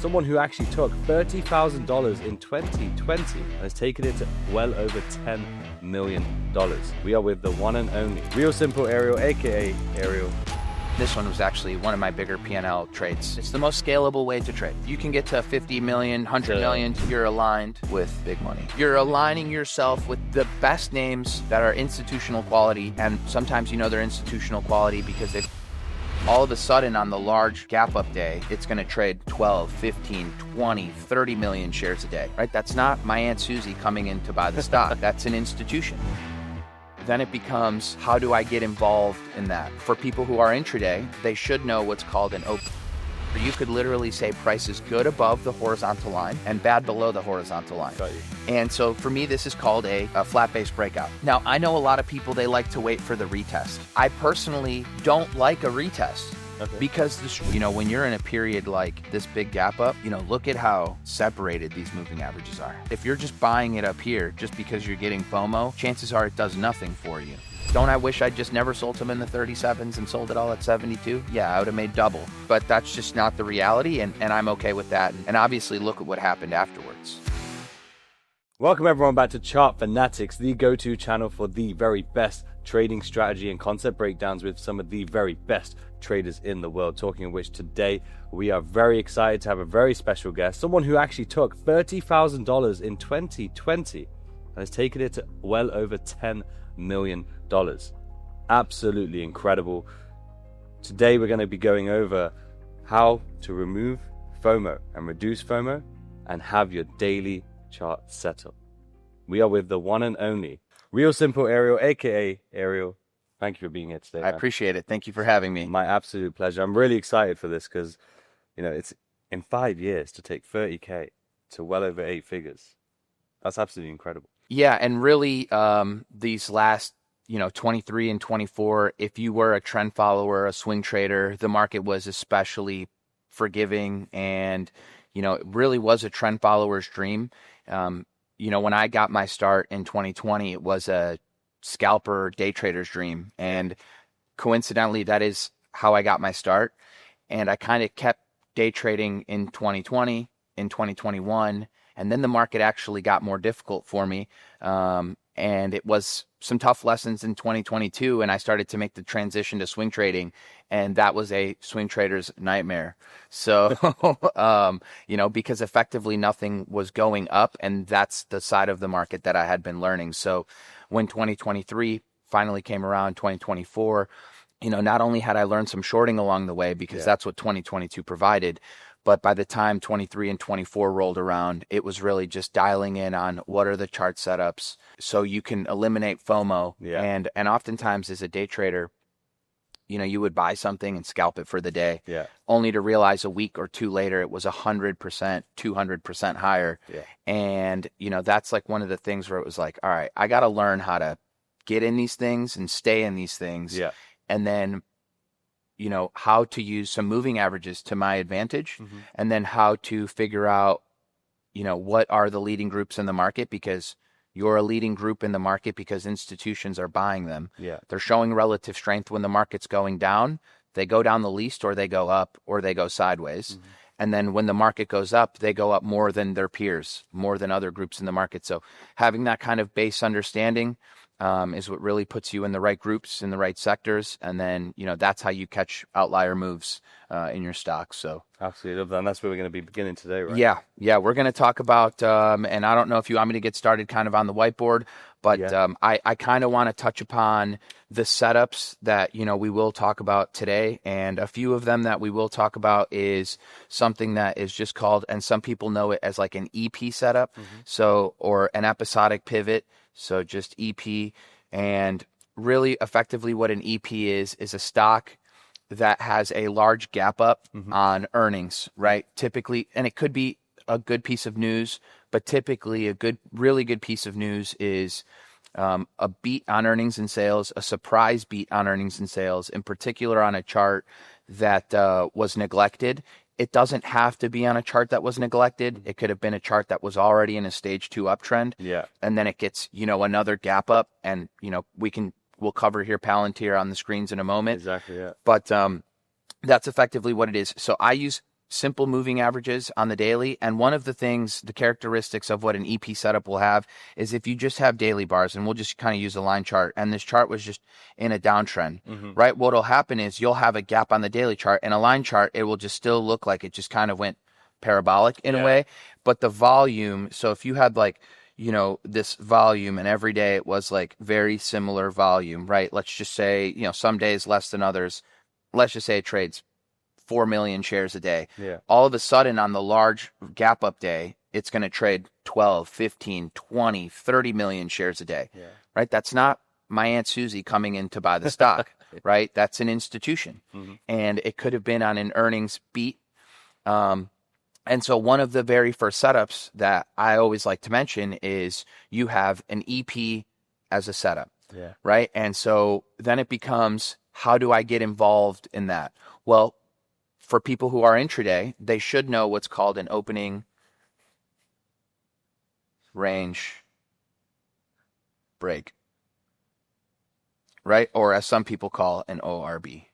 someone who actually took $30,000 in 2020 and has taken it to well over $10 million. We are with the one and only Real Simple Ariel, aka Ariel. This one was actually one of my bigger P&L trades. It's the most scalable way to trade. You can get to 50 million, 100 million. You're aligned with big money. You're aligning yourself with the best names that are institutional quality. And sometimes you know they're institutional quality because they've all of a sudden on the large gap up day, it's going to trade 12, 15, 20, 30 million shares a day, right? That's not my Aunt Susie coming in to buy the stock. That's an institution. Then it becomes, how do I get involved in that? For people who are intraday, they should know what's called an open. You could literally say price is good above the horizontal line and bad below the horizontal line. Got you. And so for me, this is called a flat-based breakout. Now, I know a lot of people, they like to wait for the retest. I personally don't like a retest. Okay. Because when you're in a period like this big gap up, look at how separated these moving averages are. If you're just buying it up here just because you're getting FOMO, chances are it does nothing for you. Don't I wish I'd just never sold them in the 37s and sold it all at 72? Yeah, I would have made double. But that's just not the reality, and I'm okay with that. And obviously, look at what happened afterwards. Welcome everyone back to Chart Fanatics, the go-to channel for the very best trading strategy and concept breakdowns with some of the very best traders in the world. Talking of which, today we are very excited to have a very special guest, someone who actually took $30,000 in 2020 and has taken it to well over $10 million. Absolutely incredible. Today we're going to be going over how to remove FOMO and reduce FOMO and have your daily chart setup. We are with the one and only Real Simple Ariel, aka Ariel. Thank you for being here today. I appreciate it. Thank you for having me. My absolute pleasure. I'm really excited for this because, it's in 5 years to take 30K to well over 8 figures. That's absolutely incredible. Yeah, and really, these last 23 and 24, if you were a trend follower, a swing trader, the market was especially forgiving, and it really was a trend follower's dream. When I got my start in 2020, it was a scalper day trader's dream, and coincidentally, that is how I got my start. And I kind of kept day trading in 2020, in 2021, and then the market actually got more difficult for me. And it was some tough lessons in 2022, and I started to make the transition to swing trading, and that was a swing trader's nightmare. So, because effectively nothing was going up, and that's the side of the market that I had been learning. So when 2023 finally came around, 2024, not only had I learned some shorting along the way, because that's what 2022 provided, but by the time 23 and 24 rolled around, it was really just dialing in on what are the chart setups so you can eliminate FOMO. Yeah. And oftentimes as a day trader, you would buy something and scalp it for the day, only to realize a week or two later it was 100%, 200% higher. Yeah. And, that's like one of the things where it was like, all right, I got to learn how to get in these things and stay in these things. Yeah. And then how to use some moving averages to my advantage, and then how to figure out, what are the leading groups in the market, because you're a leading group in the market because institutions are buying them. Yeah. They're showing relative strength when the market's going down. They go down the least, or they go up, or they go sideways. And then when the market goes up, they go up more than their peers, more than other groups in the market. So having that kind of base understanding is what really puts you in the right groups, in the right sectors. And then, that's how you catch outlier moves in your stocks. So Absolutely love that. And that's where we're going to be beginning today, right? Yeah. We're going to talk about, and I don't know if you want me to get started kind of on the whiteboard, but I kind of want to touch upon the setups that, we will talk about today. And a few of them that we will talk about is something that is just called, and some people know it as like an EP setup. So, or an episodic pivot. So just EP. And really effectively what an EP is a stock that has a large gap up on earnings, right? Typically, and it could be a good piece of news, but typically really good piece of news is a beat on earnings and sales, a surprise beat on earnings and sales, in particular on a chart that was neglected. It doesn't have to be on a chart that was neglected. It could have been a chart that was already in a stage 2 uptrend. Yeah. And then it gets, another gap up, and, we'll cover here Palantir on the screens in a moment. Exactly, yeah. But that's effectively what it is. So I use simple moving averages on the daily. And one of the things, the characteristics of what an EP setup will have is if you just have daily bars, and we'll just kind of use a line chart, and this chart was just in a downtrend, right? What'll happen is you'll have a gap on the daily chart, and a line chart, it will just still look like it just kind of went parabolic in a way. But the volume, so if you had like, you know, this volume and every day it was like very similar volume, right? Let's just say, you know, some days less than others. Let's just say it trades 4 million shares a day. All of a sudden on the large gap up day, it's going to trade 12, 15, 20, 30 million shares a day, right? That's not my Aunt Susie coming in to buy the stock, right? That's an institution. And it could have been on an earnings beat. And so one of the very first setups that I always like to mention is you have an EP as a setup, right? And so then it becomes, how do I get involved in that? Well, for people who are intraday, they should know what's called an opening range break, right? Or as some people call an ORB.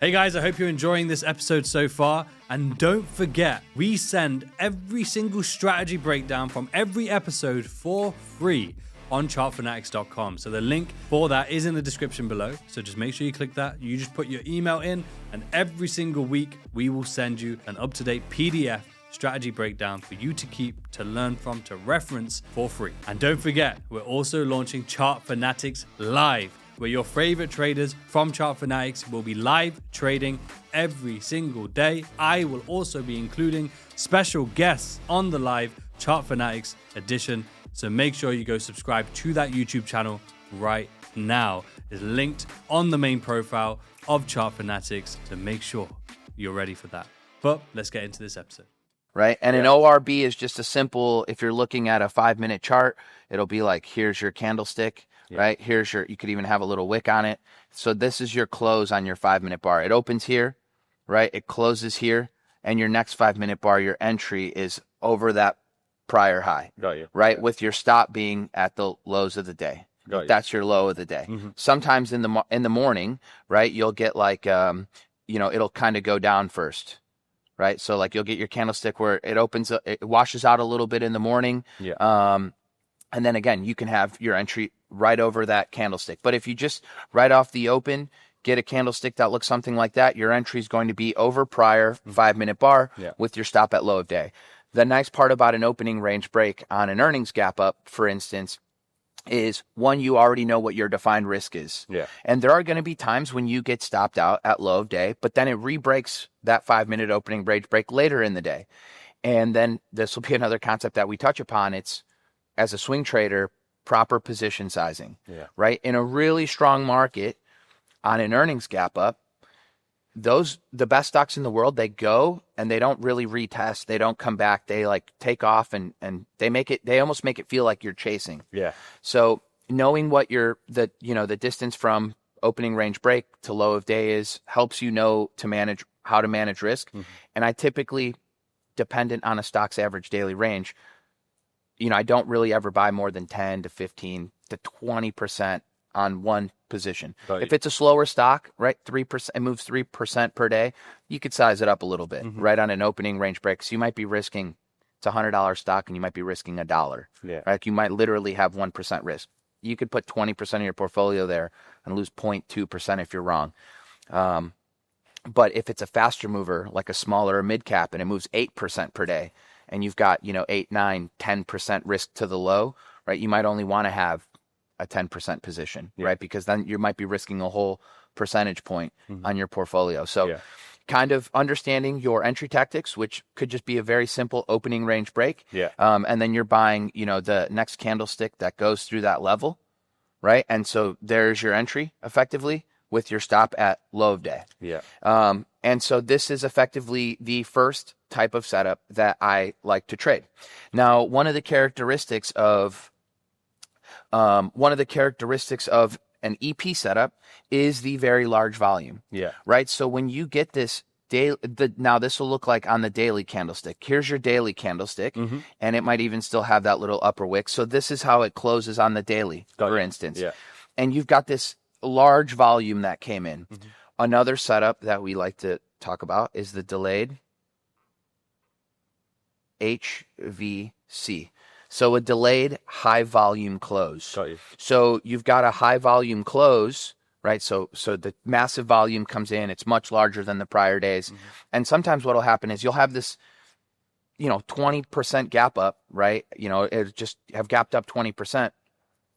Hey guys, I hope you're enjoying this episode so far. And don't forget, we send every single strategy breakdown from every episode for free on chartfanatics.com. So the link for that is in the description below. So just make sure you click that. You just put your email in, and every single week we will send you an up-to-date PDF strategy breakdown for you to keep, to learn from, to reference for free. And don't forget, we're also launching Chart Fanatics Live, where your favorite traders from Chart Fanatics will be live trading every single day. I will also be including special guests on the live Chart Fanatics edition. So make sure you go subscribe to that YouTube channel right now. It's linked on the main profile of Chart Fanatics. So make sure you're ready for that. But let's get into this episode. Right. And an ORB is just a simple, if you're looking at a 5-minute chart, it'll be like, here's your candlestick, right? Here's your, you could even have a little wick on it. So this is your close on your 5-minute bar. It opens here, right? It closes here. And your next 5-minute bar, your entry is over that prior high, right? With your stop being at the lows of the day. That's your low of the day. Sometimes in the morning, right, you'll get like, you know, it'll kind of go down first, right? So like you'll get your candlestick where it opens, it washes out a little bit in the morning. And then again, you can have your entry right over that candlestick. But if you just right off the open, get a candlestick that looks something like that, your entry is going to be over prior 5-minute bar with your stop at low of day. The nice part about an opening range break on an earnings gap up, for instance, is one, you already know what your defined risk is. And there are going to be times when you get stopped out at low of day, but then it re-breaks that 5-minute opening range break later in the day. And then this will be another concept that we touch upon. It's, as a swing trader, proper position sizing, right? In a really strong market on an earnings gap up, the best stocks in the world, they go and they don't really retest. They don't come back. They like take off and they almost make it feel like you're chasing. So knowing what the distance from opening range break to low of day is helps you know how to manage risk. And I typically, dependent on a stock's average daily range, I don't really ever buy more than 10 to 15 to 20% on one position. If it's a slower stock, right, 3%, it moves 3% per day, you could size it up a little bit, right, on an opening range break. So you might be risking, it's a $100 stock and you might be risking $1. Right? You might literally have 1% risk. You could put 20% of your portfolio there and lose 0.2% if you're wrong. But if it's a faster mover, like a smaller or mid cap, and it moves 8% per day, and you've got, 8, 9, 10% risk to the low, right, you might only want to have a 10% position, right? Because then you might be risking a whole percentage point on your portfolio. So kind of understanding your entry tactics, which could just be a very simple opening range break. And then you're buying, the next candlestick that goes through that level, right? And so there's your entry effectively with your stop at low of day. And so this is effectively the first type of setup that I like to trade. Now, one of the characteristics of an EP setup is the very large volume. Right. So when you get this now this will look like on the daily candlestick. Here's your daily candlestick, and it might even still have that little upper wick. So this is how it closes on the daily, for instance. And you've got this large volume that came in. Another setup that we like to talk about is the delayed HVC. So a delayed high volume close. Got you. So you've got a high volume close, right? So the massive volume comes in, it's much larger than the prior days. And sometimes what'll happen is you'll have this, 20% gap up, right? It just have gapped up 20%.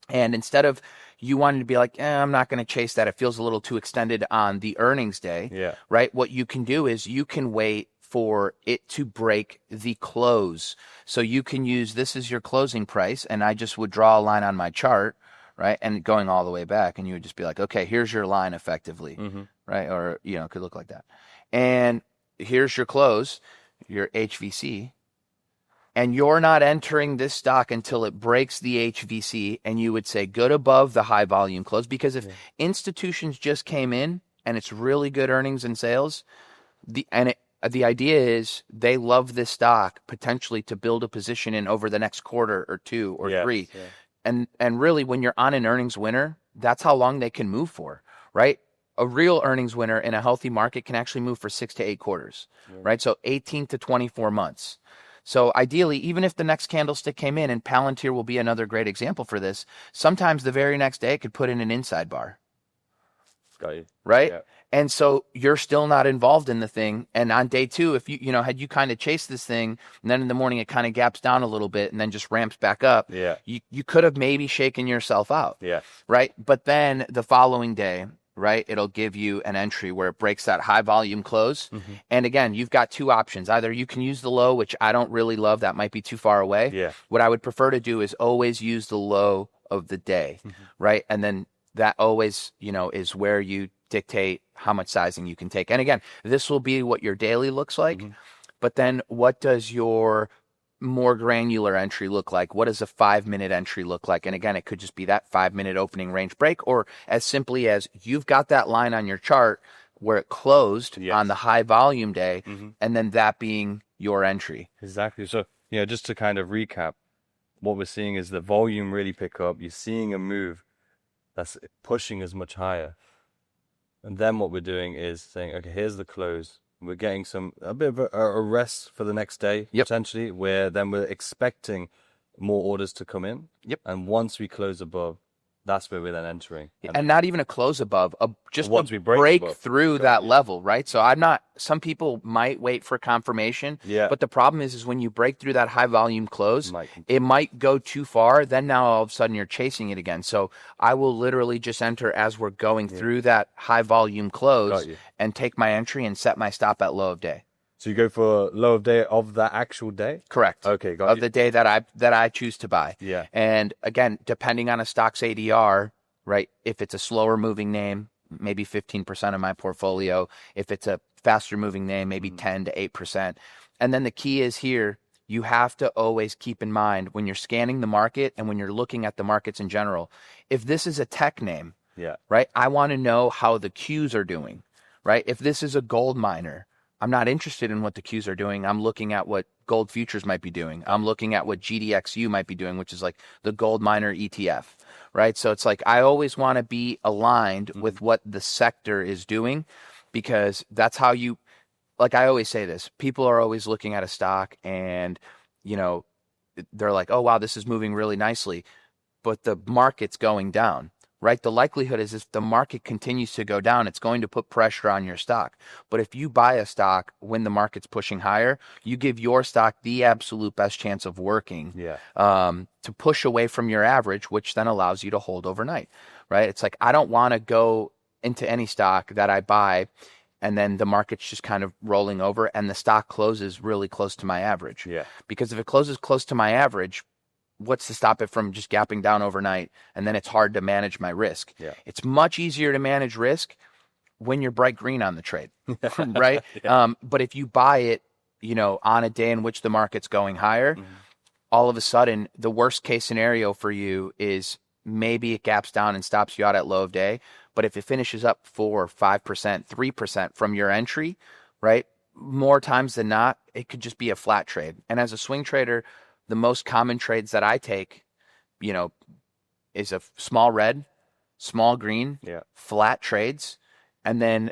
And instead of you wanting to be like, I'm not going to chase that, it feels a little too extended on the earnings day, right? What you can do is you can wait for it to break the close. So you can use this as your closing price, and I just would draw a line on my chart, right? And going all the way back, and you would just be like, okay, here's your line effectively, right? Or, it could look like that. And here's your close, your HVC. And you're not entering this stock until it breaks the HVC, and you would say good above the high volume close, because if institutions just came in and it's really good earnings and sales, the idea is they love this stock potentially to build a position in over the next quarter or two or three. And really, when you're on an earnings winner, that's how long they can move for, right? A real earnings winner in a healthy market can actually move for 6 to 8 quarters, right? So 18 to 24 months. So ideally, even if the next candlestick came in, and Palantir will be another great example for this, sometimes the very next day it could put in an inside bar. Got you. Right? Yeah. And so you're still not involved in the thing. And on day two, if had you kind of chased this thing, and then in the morning it kind of gaps down a little bit and then just ramps back up, you could have maybe shaken yourself out. Right? But then the following day, right, it'll give you an entry where it breaks that high volume close. And again, you've got two options. Either you can use the low, which I don't really love. That might be too far away. What I would prefer to do is always use the low of the day, right? And then that always, is where you dictate how much sizing you can take. And again, this will be what your daily looks like. But then what does your more granular entry look like? What does a 5-minute entry look like? And again, it could just be that 5-minute opening range break, or as simply as you've got that line on your chart where it closed on the high volume day, and then that being your entry. Exactly. So, just to kind of recap, what we're seeing is the volume really pick up. You're seeing a move that's pushing us much higher. And then what we're doing is saying, okay, here's the close. We're getting a bit of a rest for the next day, potentially, where then we're expecting more orders to come in. And once we close above, that's where we're then entering. And not even a close above, just once we we break through that level, right? So some people might wait for confirmation, but the problem is when you break through that high volume close, it might go too far. Then now all of a sudden you're chasing it again. So I will literally just enter as we're going through that high volume close and take my entry and set my stop at low of day. So you go for low of day of that actual day? Correct. Okay, got of the day that I choose to buy. And again, depending on a stock's ADR, right? If it's a slower moving name, maybe 15% of my portfolio. If it's a faster moving name, maybe 10 to 8%. And then the key is here, you have to always keep in mind when you're scanning the market and when you're looking at the markets in general, if this is a tech name, right? I want to know how the Qs are doing, right? If this is a gold miner, I'm not interested in what the Qs are doing. I'm looking at what gold futures might be doing. I'm looking at what GDXU might be doing, which is like the gold miner ETF, right? So it's like I always want to be aligned with what the sector is doing, because that's how you, like I always say this, people are always looking at a stock and, they're like, oh, wow, this is moving really nicely, but the market's going down. Right? The likelihood is if the market continues to go down, it's going to put pressure on your stock. But if you buy a stock when the market's pushing higher, you give your stock the absolute best chance of working to push away from your average, which then allows you to hold overnight. Right? It's like I don't want to go into any stock that I buy and then the market's just kind of rolling over and the stock closes really close to my average. Because if it closes close to my average, what's to stop it from just gapping down overnight? And then it's hard to manage my risk. It's much easier to manage risk when you're bright green on the trade, right? But if you buy it, on a day in which the market's going higher, all of a sudden, the worst case scenario for you is maybe it gaps down and stops you out at low of day. But if it finishes up 4, 5%, 3% from your entry, right? More times than not, it could just be a flat trade. And as a swing trader, the most common trades that I take, is a small red, small green, flat trades. And then,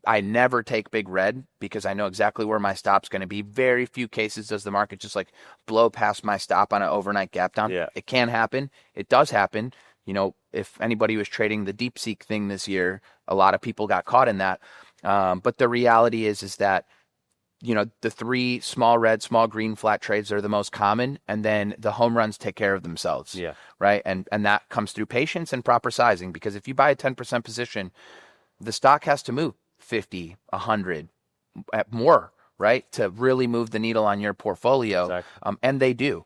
I never take big red because I know exactly where my stop's going to be. Very few cases does the market just like blow past my stop on an overnight gap down. Yeah. It can happen. It does happen. If anybody was trading the DeepSeek thing this year, a lot of people got caught in that. But the reality is that, the 3 small red, small green flat trades are the most common, and then the home runs take care of themselves. Yeah. Right. And that comes through patience and proper sizing, because if you buy a 10% position, the stock has to move 50, 100 more, right, to really move the needle on your portfolio. Exactly. And they do.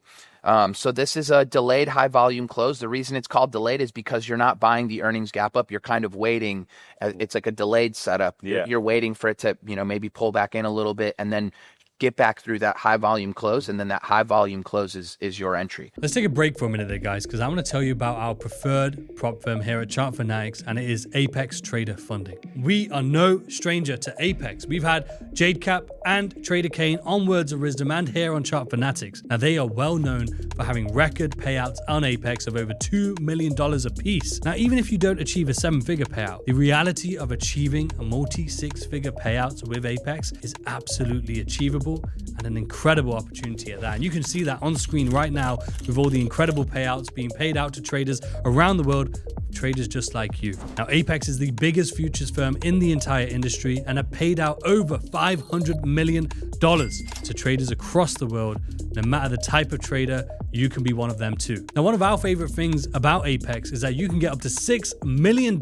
So this is a delayed high volume close. The reason it's called delayed is because you're not buying the earnings gap up. You're kind of waiting. It's like a delayed setup. Yeah. You're waiting for it to, maybe pull back in a little bit and then get back through that high volume close. And then that high volume close is your entry. Let's take a break for a minute there, guys, because I want to tell you about our preferred prop firm here at Chart Fanatics, and it is Apex Trader Funding. We are no stranger to Apex. We've had Jade Cap and Trader Kane on Words of Rizdom and here on Chart Fanatics. Now, they are well known for having record payouts on Apex of over $2 million a piece. Now, even if you don't achieve a 7-figure payout, the reality of achieving a multi-6-figure payouts with Apex is absolutely achievable, and an incredible opportunity at that. And you can see that on screen right now with all the incredible payouts being paid out to traders around the world, traders just like you. Now, Apex is the biggest futures firm in the entire industry and have paid out over $500 million to traders across the world. No matter the type of trader, you can be one of them too. Now, one of our favorite things about Apex is that you can get up to $6 million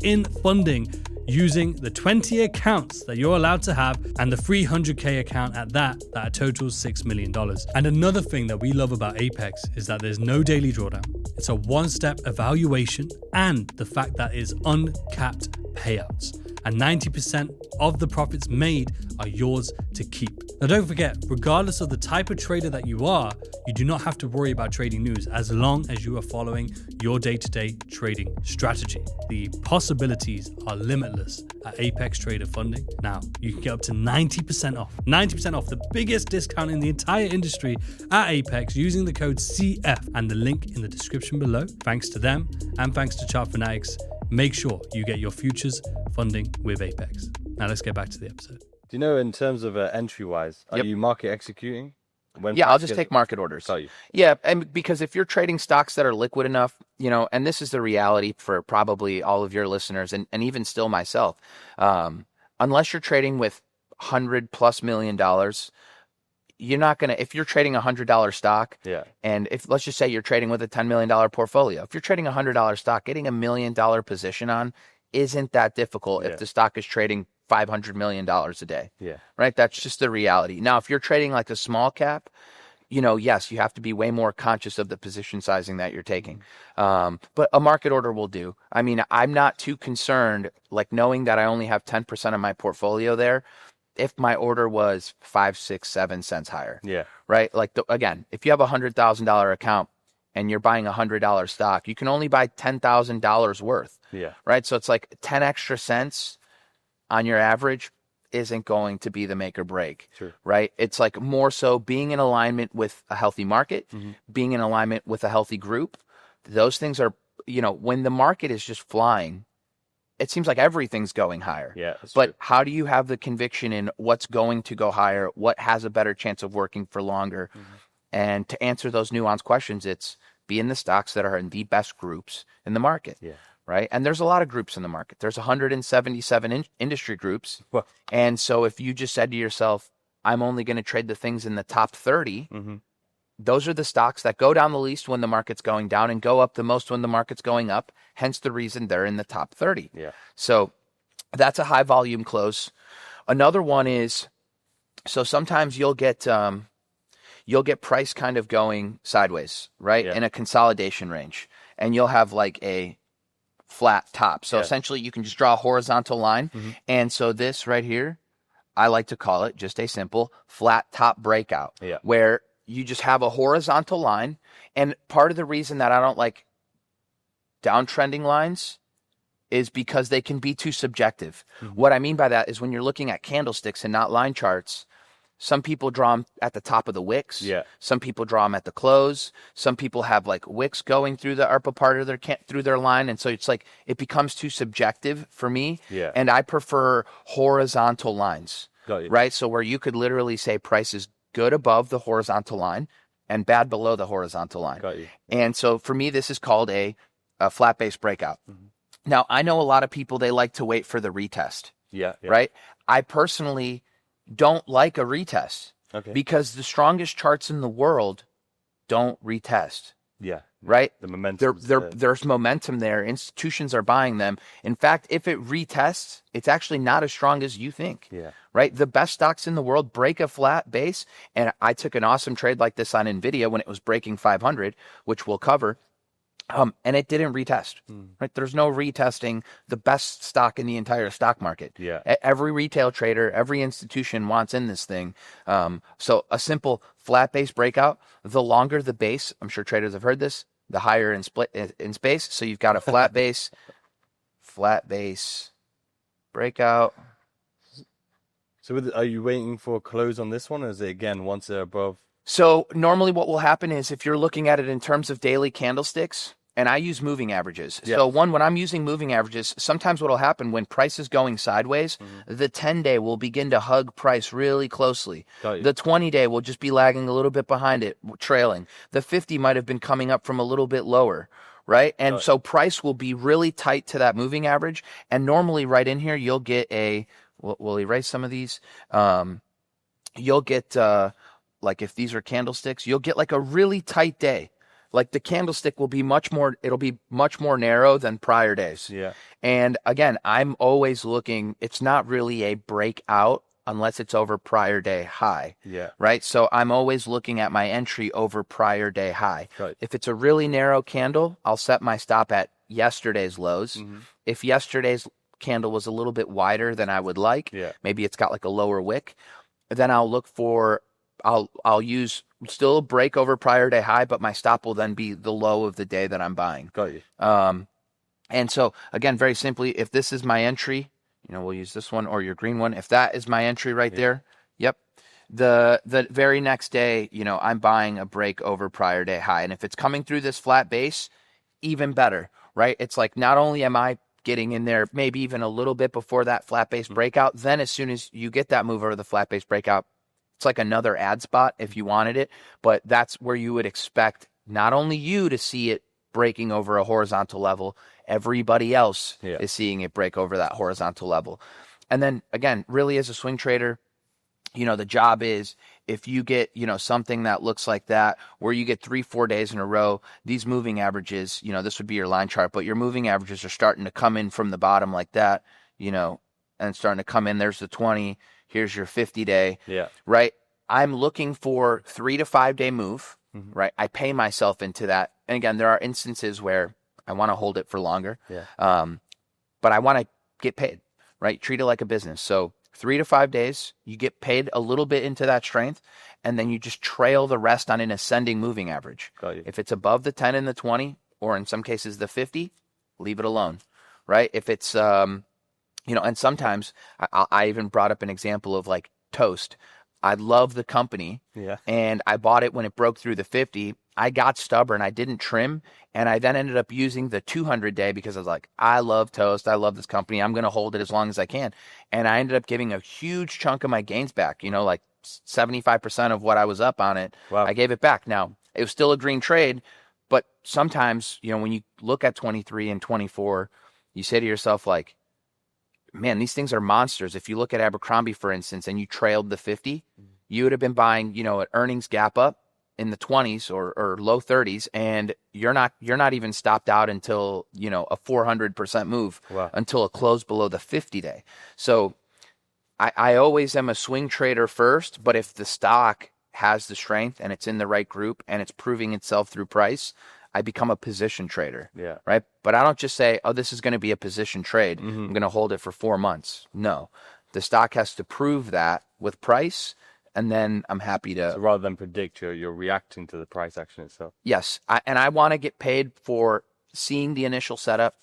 in funding using the 20 accounts that you're allowed to have and the 300K account at that totals $6 million. And another thing that we love about Apex is that there's no daily drawdown. It's a one-step evaluation, and the fact that it's uncapped payouts. And 90% of the profits made are yours to keep. Now, don't forget, regardless of the type of trader that you are, you do not have to worry about trading news as long as you are following your day-to-day trading strategy. The possibilities are limitless at Apex Trader Funding. Now, you can get up to 90% off. 90% off, the biggest discount in the entire industry at Apex using the code CF and the link in the description below. Thanks to them and thanks to Chart Fanatics. Make sure you get your futures funding with Apex. Now let's get back to the episode. Do you know, in terms of entry-wise, are you market executing? Yeah, I'll just take market orders. Tell you. Yeah, and because if you're trading stocks that are liquid enough, and this is the reality for probably all of your listeners and even still myself, unless you're trading with $100+ million, you're not going to, if you're trading $100 stock, and if, let's just say you're trading with a $10 million portfolio, if you're trading $100 stock, getting $1 million position on isn't that difficult if the stock is trading $500 million a day. Yeah. Right. That's just the reality. Now, if you're trading like a small cap, yes, you have to be way more conscious of the position sizing that you're taking. But a market order will do. I mean, I'm not too concerned, like knowing that I only have 10% of my portfolio there, if my order was 5, 6, 7 cents higher. Yeah. Right. Like, again, if you have a $100,000 account and you're buying $100 stock, you can only buy $10,000 worth. Yeah. Right. So it's like 10 extra cents on your average isn't going to be the make or break. Sure. Right. It's like more so being in alignment with a healthy market, being in alignment with a healthy group. Those things are, when the market is just flying, it seems like everything's going higher. Yeah. But true. how do you have the conviction in what's going to go higher? What has a better chance of working for longer? And to answer those nuanced questions, it's be in the stocks that are in the best groups in the market. Yeah. Right. And there's a lot of groups in the market. There's 177 industry groups. Well, and so if you just said to yourself, I'm only going to trade the things in the top 30, those are the stocks that go down the least when the market's going down and go up the most when the market's going up. Hence the reason they're in the top 30. Yeah. So that's a high volume close. Another one is, so sometimes you'll get price kind of going sideways, right? In a consolidation range, and you'll have like a flat top. So essentially you can just draw a horizontal line. And so this right here, I like to call it just a simple flat top breakout, where you just have a horizontal line. And part of the reason that I don't like downtrending lines is because they can be too subjective. What I mean by that is when you're looking at candlesticks and not line charts, Some people draw them at the top of the wicks. Yeah. Some people draw them at the close. Some people have like wicks going through the upper part of through their line, and so it's like it becomes too subjective for me. Yeah. And I prefer horizontal lines. Got you. Right? So where you could literally say price is good above the horizontal line and bad below the horizontal line. Got you. And so for me, this is called a flat base breakout. Mm-hmm. Now, I know a lot of people, they like to wait for the retest. Yeah. Right? I personally don't like a retest because the strongest charts in the world don't retest. Yeah. Right? The momentum. There's momentum there. Institutions are buying them. In fact, if it retests, it's actually not as strong as you think. Yeah. Right? The best stocks in the world break a flat base. And I took an awesome trade like this on NVIDIA when it was breaking 500, which we'll cover. And it didn't retest. Right? There's no retesting the best stock in the entire stock market. Yeah. Every retail trader, every institution wants in this thing. So a simple flat base breakout, the longer the base, I'm sure traders have heard this, the higher in space. So you've got a flat base breakout. So are you waiting for a close on this one, or is it again once they're above? So normally what will happen is if you're looking at it in terms of daily candlesticks, and I use moving averages. Yeah. So when I'm using moving averages, sometimes what will happen when price is going sideways, the 10-day will begin to hug price really closely. The 20-day will just be lagging a little bit behind it, trailing. The 50 might have been coming up from a little bit lower. Right? And so price will be really tight to that moving average. And normally right in here, you'll get we'll erase some of these. You'll get, like if these are candlesticks, you'll get like a really tight day. Like the candlestick will be it'll be much more narrow than prior days. Yeah. And again, I'm always looking, it's not really a breakout unless it's over prior day high. Yeah. Right? So I'm always looking at my entry over prior day high. Right. If it's a really narrow candle, I'll set my stop at yesterday's lows. If yesterday's candle was a little bit wider than I would like, maybe it's got like a lower wick, then I'll look for I'll use still break over prior day high, but my stop will then be the low of the day that I'm buying. Got you. And so again, very simply, if this is my entry, we'll use this one or your green one. If that is my entry right there, yep. The very next day, I'm buying a break over prior day high. And if it's coming through this flat base, even better, right? It's like not only am I getting in there maybe even a little bit before that flat base breakout, then as soon as you get that move over the flat base breakout, it's like another ad spot if you wanted it, but that's where you would expect not only you to see it breaking over a horizontal level, everybody else is seeing it break over that horizontal level. And then again, really as a swing trader, the job is if you get, something that looks like that, where you get 3-4 days in a row, these moving averages, this would be your line chart, but your moving averages are starting to come in from the bottom like that, and starting to come in. There's the 20. Here's your 50-day, right? I'm looking for 3 to 5 day move, right? I pay myself into that. And again, there are instances where I want to hold it for longer, but I want to get paid, right? Treat it like a business. So 3 to 5 days, you get paid a little bit into that strength, and then you just trail the rest on an ascending moving average. Got you. If it's above the 10 and the 20, or in some cases the 50, leave it alone, right? If it's, and sometimes I even brought up an example of like Toast. I love the company, and I bought it when it broke through the 50. I got stubborn. I didn't trim, and I then ended up using the 200-day because I was like, I love Toast. I love this company. I'm going to hold it as long as I can. And I ended up giving a huge chunk of my gains back, like 75% of what I was up on it. Wow. I gave it back. Now, it was still a green trade, but sometimes, when you look at 23 and 24, you say to yourself like, man, these things are monsters. If you look at Abercrombie, for instance, and you trailed the 50, you would have been buying, an earnings gap up in the 20s or low 30s, and you're not even stopped out until, a 400% move, until a close below the 50-day. So I always am a swing trader first, but if the stock has the strength and it's in the right group and it's proving itself through price, I become a position trader, right? But I don't just say, oh, this is going to be a position trade. I'm going to hold it for 4 months. No, the stock has to prove that with price, and then I'm happy to. So rather than predict, you're reacting to the price action itself. Yes, and I want to get paid for seeing the initial setup,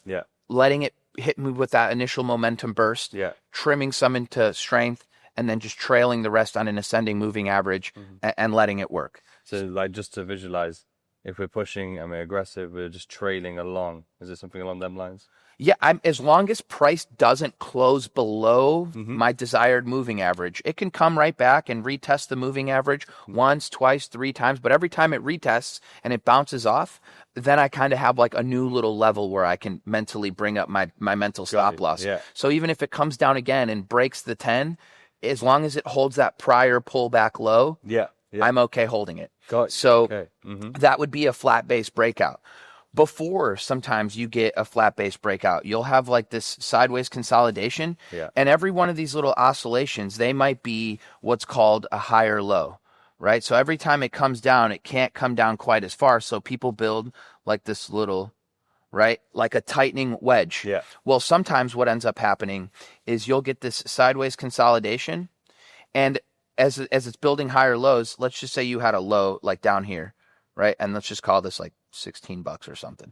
letting it hit me with that initial momentum burst, trimming some into strength, and then just trailing the rest on an ascending moving average and letting it work. So like just to visualize, if we're pushing and we're aggressive, we're just trailing along. Is it something along them lines? Yeah, as long as price doesn't close below my desired moving average, it can come right back and retest the moving average once, twice, 3 times. But every time it retests and it bounces off, then I kind of have like a new little level where I can mentally bring up my mental stop loss. Yeah. So even if it comes down again and breaks the 10, as long as it holds that prior pullback low, I'm okay holding it. So that would be a flat base breakout. Before sometimes you get a flat base breakout, you'll have like this sideways consolidation. And every one of these little oscillations, they might be what's called a higher low, right? So every time it comes down, it can't come down quite as far. So people build like this little, right? Like a tightening wedge. Well, sometimes what ends up happening is you'll get this sideways consolidation. And as it's building higher lows, let's just say you had a low like down here, right? And let's just call this like $16 or something.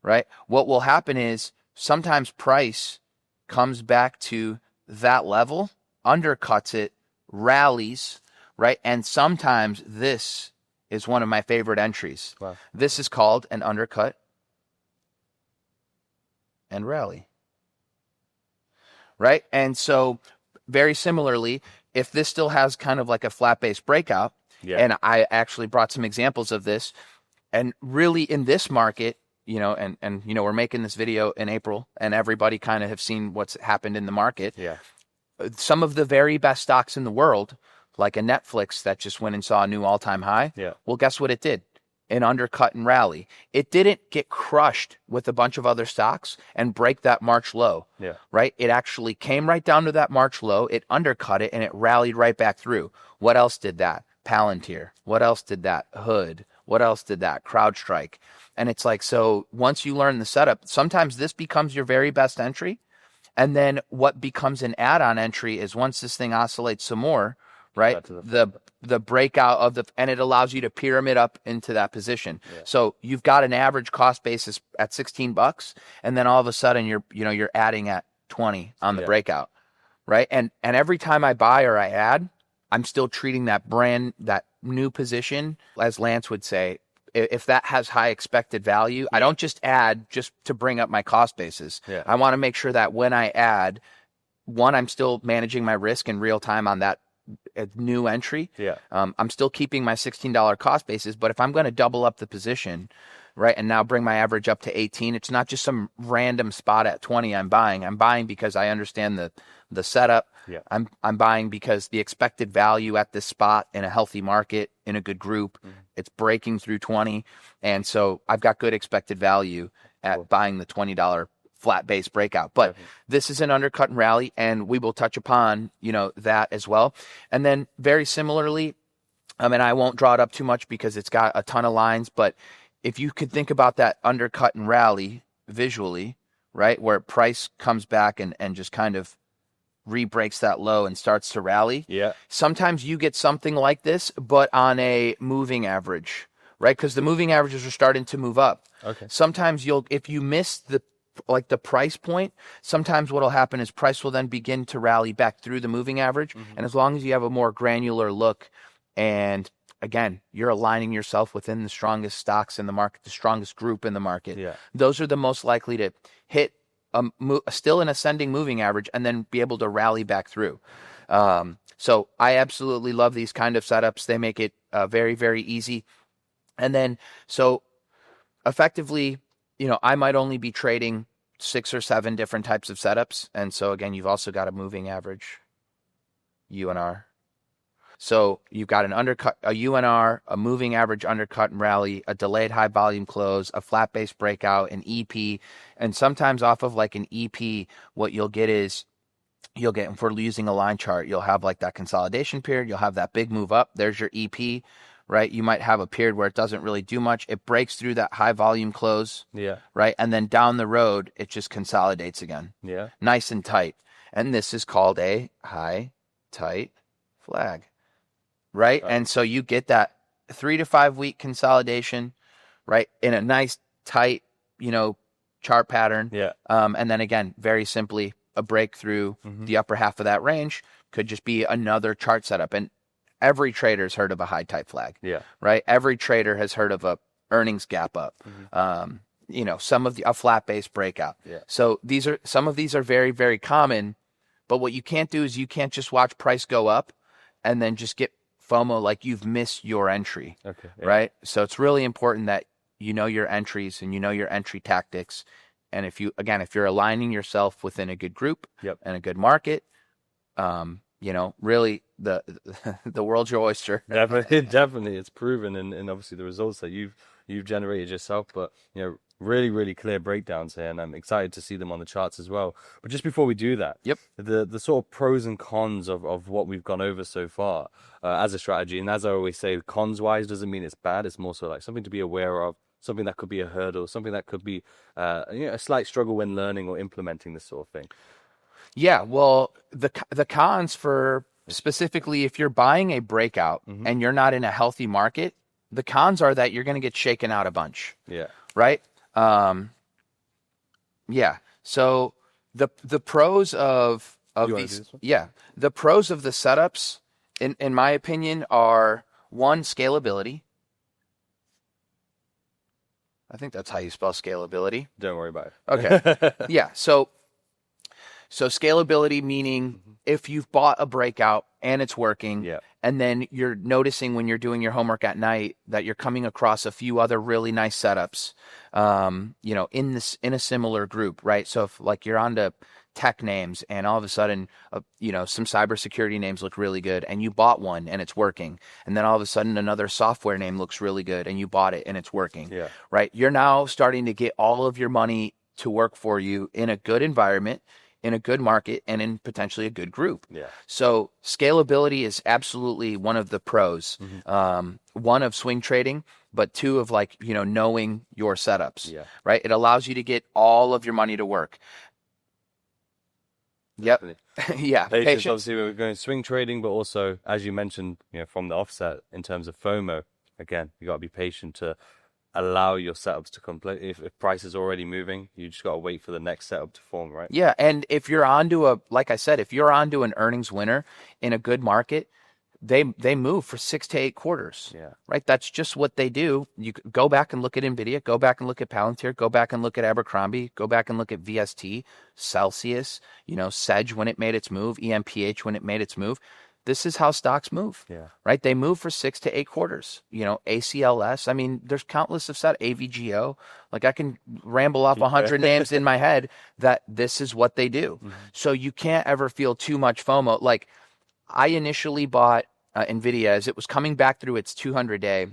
Right? What will happen is sometimes price comes back to that level, undercuts it, rallies, right? And sometimes this is one of my favorite entries. This is called an undercut and rally. Right? And so very similarly, if this still has kind of like a flat base breakout, and I actually brought some examples of this, and really in this market, and we're making this video in April, and everybody kind of have seen what's happened in the market. Some of the very best stocks in the world, like a Netflix that just went and saw a new all-time high. Well, guess what it did? An undercut and rally. It didn't get crushed with a bunch of other stocks and break that March low. Right? It actually came right down to that March low. It undercut it and it rallied right back through. What else did that? Palantir. What else did that? Hood. What else did that? CrowdStrike. And it's like, so once you learn the setup, sometimes this becomes your very best entry. And then what becomes an add-on entry is once this thing oscillates some more, right? The breakout of and it allows you to pyramid up into that position. So you've got an average cost basis at $16, and then all of a sudden you're adding at 20 on the breakout, right? And every time I buy or I add, I'm still treating that new position, as Lance would say, if that has high expected value, I don't just add just to bring up my cost basis. I want to make sure that when I add, one, I'm still managing my risk in real time on that new entry. I'm still keeping my $16 cost basis, but if I'm going to double up the position, right, and now bring my average up to 18, it's not just some random spot at 20 I'm buying. I'm buying because I understand the setup. I'm buying because the expected value at this spot in a healthy market, in a good group, it's breaking through 20. And so I've got good expected value at buying the $20 flat base breakout. But this is an undercut and rally, and we will touch upon, that as well. And then very similarly, and I won't draw it up too much because it's got a ton of lines, but if you could think about that undercut and rally visually, right, where price comes back and just kind of re-breaks that low and starts to rally. Sometimes you get something like this, but on a moving average, right? Because the moving averages are starting to move up. Sometimes if you miss the price point, sometimes what'll happen is price will then begin to rally back through the moving average. And as long as you have a more granular look, and again, you're aligning yourself within the strongest stocks in the market, the strongest group in the market, those are the most likely to hit still an ascending moving average and then be able to rally back through. So I absolutely love these kind of setups. They make it very, very easy. And then, so effectively, I might only be trading 6 or 7 different types of setups. And so again, you've also got a moving average, UNR. So you've got an undercut, a UNR, a moving average undercut and rally, a delayed high volume close, a flat base breakout, an EP. And sometimes off of like an EP, what you'll get is if we're using a line chart, you'll have like that consolidation period. You'll have that big move up. There's your EP, right? You might have a period where it doesn't really do much. It breaks through that high volume close, right? And then down the road, it just consolidates again. Nice and tight. And this is called a high, tight flag. Right. And so you get that 3 to 5 week consolidation, right, in a nice, tight, chart pattern. And then again, very simply, a break through the upper half of that range, could just be another chart setup. And every trader's heard of a high type flag. Yeah. Right. Every trader has heard of a earnings gap up. Some of a flat base breakout. Yeah. So some of these are very, very common. But what you can't do is you can't just watch price go up and then just get FOMO like you've missed your entry. Okay. Yeah. Right. So it's really important that you know your entries and you know your entry tactics. And if you're aligning yourself within a good group and a good market, really the world's your oyster. Definitely, it's proven, and obviously the results that you've generated yourself. But really, really clear breakdowns here, and I'm excited to see them on the charts as well. But just before we do that, the sort of pros and cons of what we've gone over so far as a strategy, and as I always say, cons wise doesn't mean it's bad. It's more so like something to be aware of, something that could be a hurdle, something that could be a slight struggle when learning or implementing this sort of thing. Yeah, well, the cons for specifically if you're buying a breakout and you're not in a healthy market, the cons are that you're going to get shaken out a bunch. Yeah. Right? So the pros of these, the pros of the setups, in my opinion, are one, scalability. I think that's how you spell scalability. Don't worry about it. Okay. Yeah. So scalability, meaning if you've bought a breakout and it's working, and then you're noticing when you're doing your homework at night that you're coming across a few other really nice setups, in a similar group, right? So if like you're onto tech names and all of a sudden, some cybersecurity names look really good and you bought one and it's working. And then all of a sudden another software name looks really good and you bought it and it's working, right? You're now starting to get all of your money to work for you in a good environment, in a good market, and in potentially a good group. Yeah. So scalability is absolutely one of the pros. One of swing trading, but two of knowing your setups. Yeah. Right. It allows you to get all of your money to work. Definitely. Yeah. Patience. Obviously, we're going swing trading, but also, as you mentioned, from the offset in terms of FOMO, again, you got to be patient to allow your setups to complete. If price is already moving, you just got to wait for the next setup to form, right? Yeah, and if you're onto if you're onto an earnings winner in a good market, they move for 6 to 8 quarters. Yeah. Right. That's just what they do. You go back and look at Nvidia, go back and look at Palantir, go back and look at Abercrombie, go back and look at VST, Celsius, Sedge when it made its move, EMPH when it made its move. This is how stocks move, right? They move for 6 to 8 quarters. ACLS. I mean, there's countless of set AVGO. Like I can ramble off 100 names in my head that this is what they do. So you can't ever feel too much FOMO. Like I initially bought Nvidia as it was coming back through its 200-day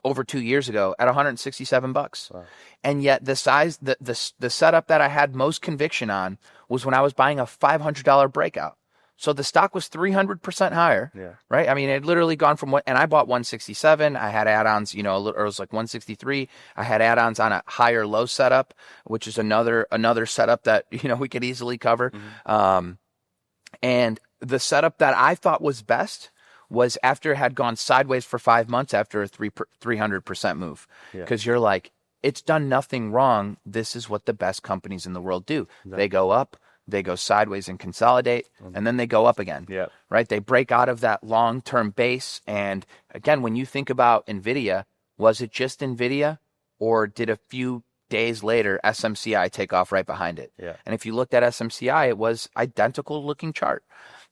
over 2 years ago at $167. Wow. And yet the setup that I had most conviction on was when I was buying a $500 breakout. So the stock was 300% higher, right? I mean, it had literally gone from and I bought 167. I had add-ons, or it was like 163. I had add-ons on a higher low setup, which is another setup that, we could easily cover. And the setup that I thought was best was after it had gone sideways for 5 months after a 300% move. Because you're like, it's done nothing wrong. This is what the best companies in the world do. They go up. They go sideways and consolidate, and then they go up again, right? They break out of that long-term base. And again, when you think about NVIDIA, was it just NVIDIA, or did a few days later SMCI take off right behind it? And if you looked at SMCI, it was identical looking chart.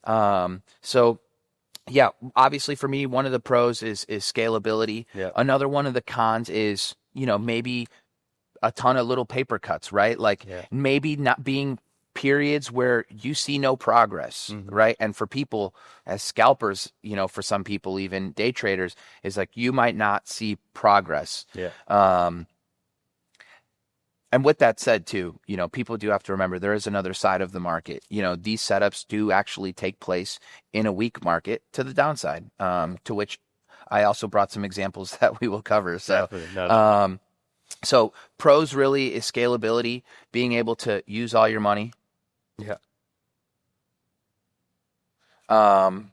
So obviously for me, one of the pros is scalability. Another one of the cons is, maybe a ton of little paper cuts, right? Maybe not being periods where you see no progress, right? And for people as scalpers, for some people, even day traders, is like you might not see progress. And with that said too, people do have to remember there is another side of the market. These setups do actually take place in a weak market to the downside, to which I also brought some examples that we will cover. So, so pros really is scalability, being able to use all your money. And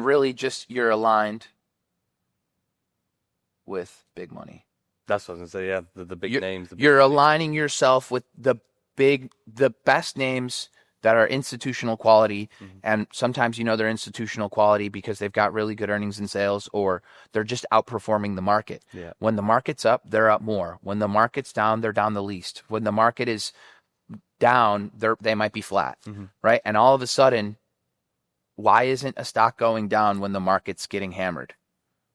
really just you're aligned with big money. That's what I was going to say. The big names. You're aligning yourself with the best names that are institutional quality. And sometimes they're institutional quality because they've got really good earnings and sales, or they're just outperforming the market. Yeah. When the market's up, they're up more. When the market's down, they're down the least. When the market is down, they might be flat, right? And all of a sudden, why isn't a stock going down when the market's getting hammered,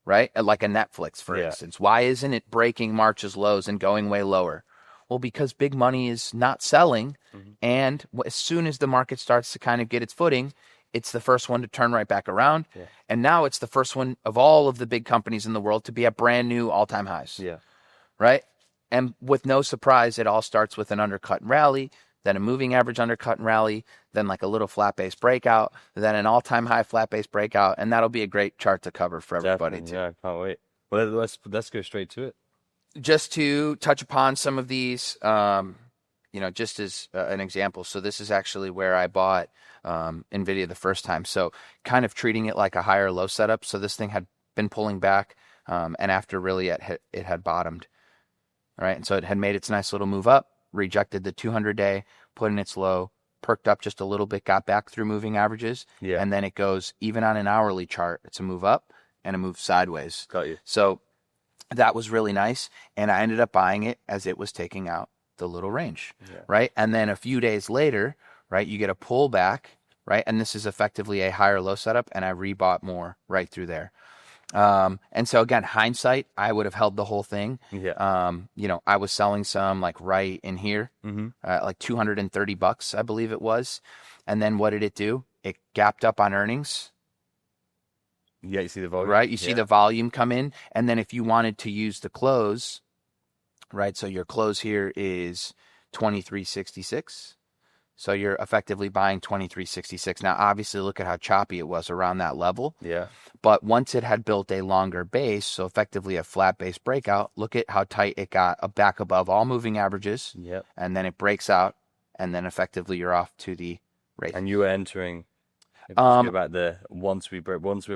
right? Like a Netflix, for instance. Why isn't it breaking March's lows and going way lower? Well, because big money is not selling, and as soon as the market starts to kind of get its footing, it's the first one to turn right back around. Yeah. And now it's the first one of all of the big companies in the world to be at brand new all-time highs. Yeah. Right? And with no surprise, it all starts with an undercut and rally, then a moving average undercut and rally, then like a little flat-based breakout, then an all-time high flat-based breakout, and that'll be a great chart to cover for everybody. Definitely, yeah, I can't wait. Well, let's go straight to it. Just to touch upon some of these, just as an example. So this is actually where I bought NVIDIA the first time. So kind of treating it like a higher low setup. So this thing had been pulling back, and after really it had bottomed. All right, and so it had made its nice little move up, rejected the 200-day, put in its low, perked up just a little bit, got back through moving averages, and then it goes, even on an hourly chart, it's a move up and a move sideways. Got you. So that was really nice, and I ended up buying it as it was taking out the little range, right? And then a few days later, right, you get a pullback, right? And this is effectively a higher low setup, and I rebought more right through there. And so again, hindsight, I would have held the whole thing. I was selling some like right in here, like $230, I believe it was. And then what did it do? It gapped up on earnings. Yeah, you see the volume. Right, you see the volume come in. And then if you wanted to use the close, right, so your close here is 23.66. So you're effectively buying 23.66. Now, obviously, look at how choppy it was around that level. Yeah. But once it had built a longer base, so effectively a flat base breakout, look at how tight it got back above all moving averages. Yep. And then it breaks out, and then effectively you're off to the race. And you were entering. About once we're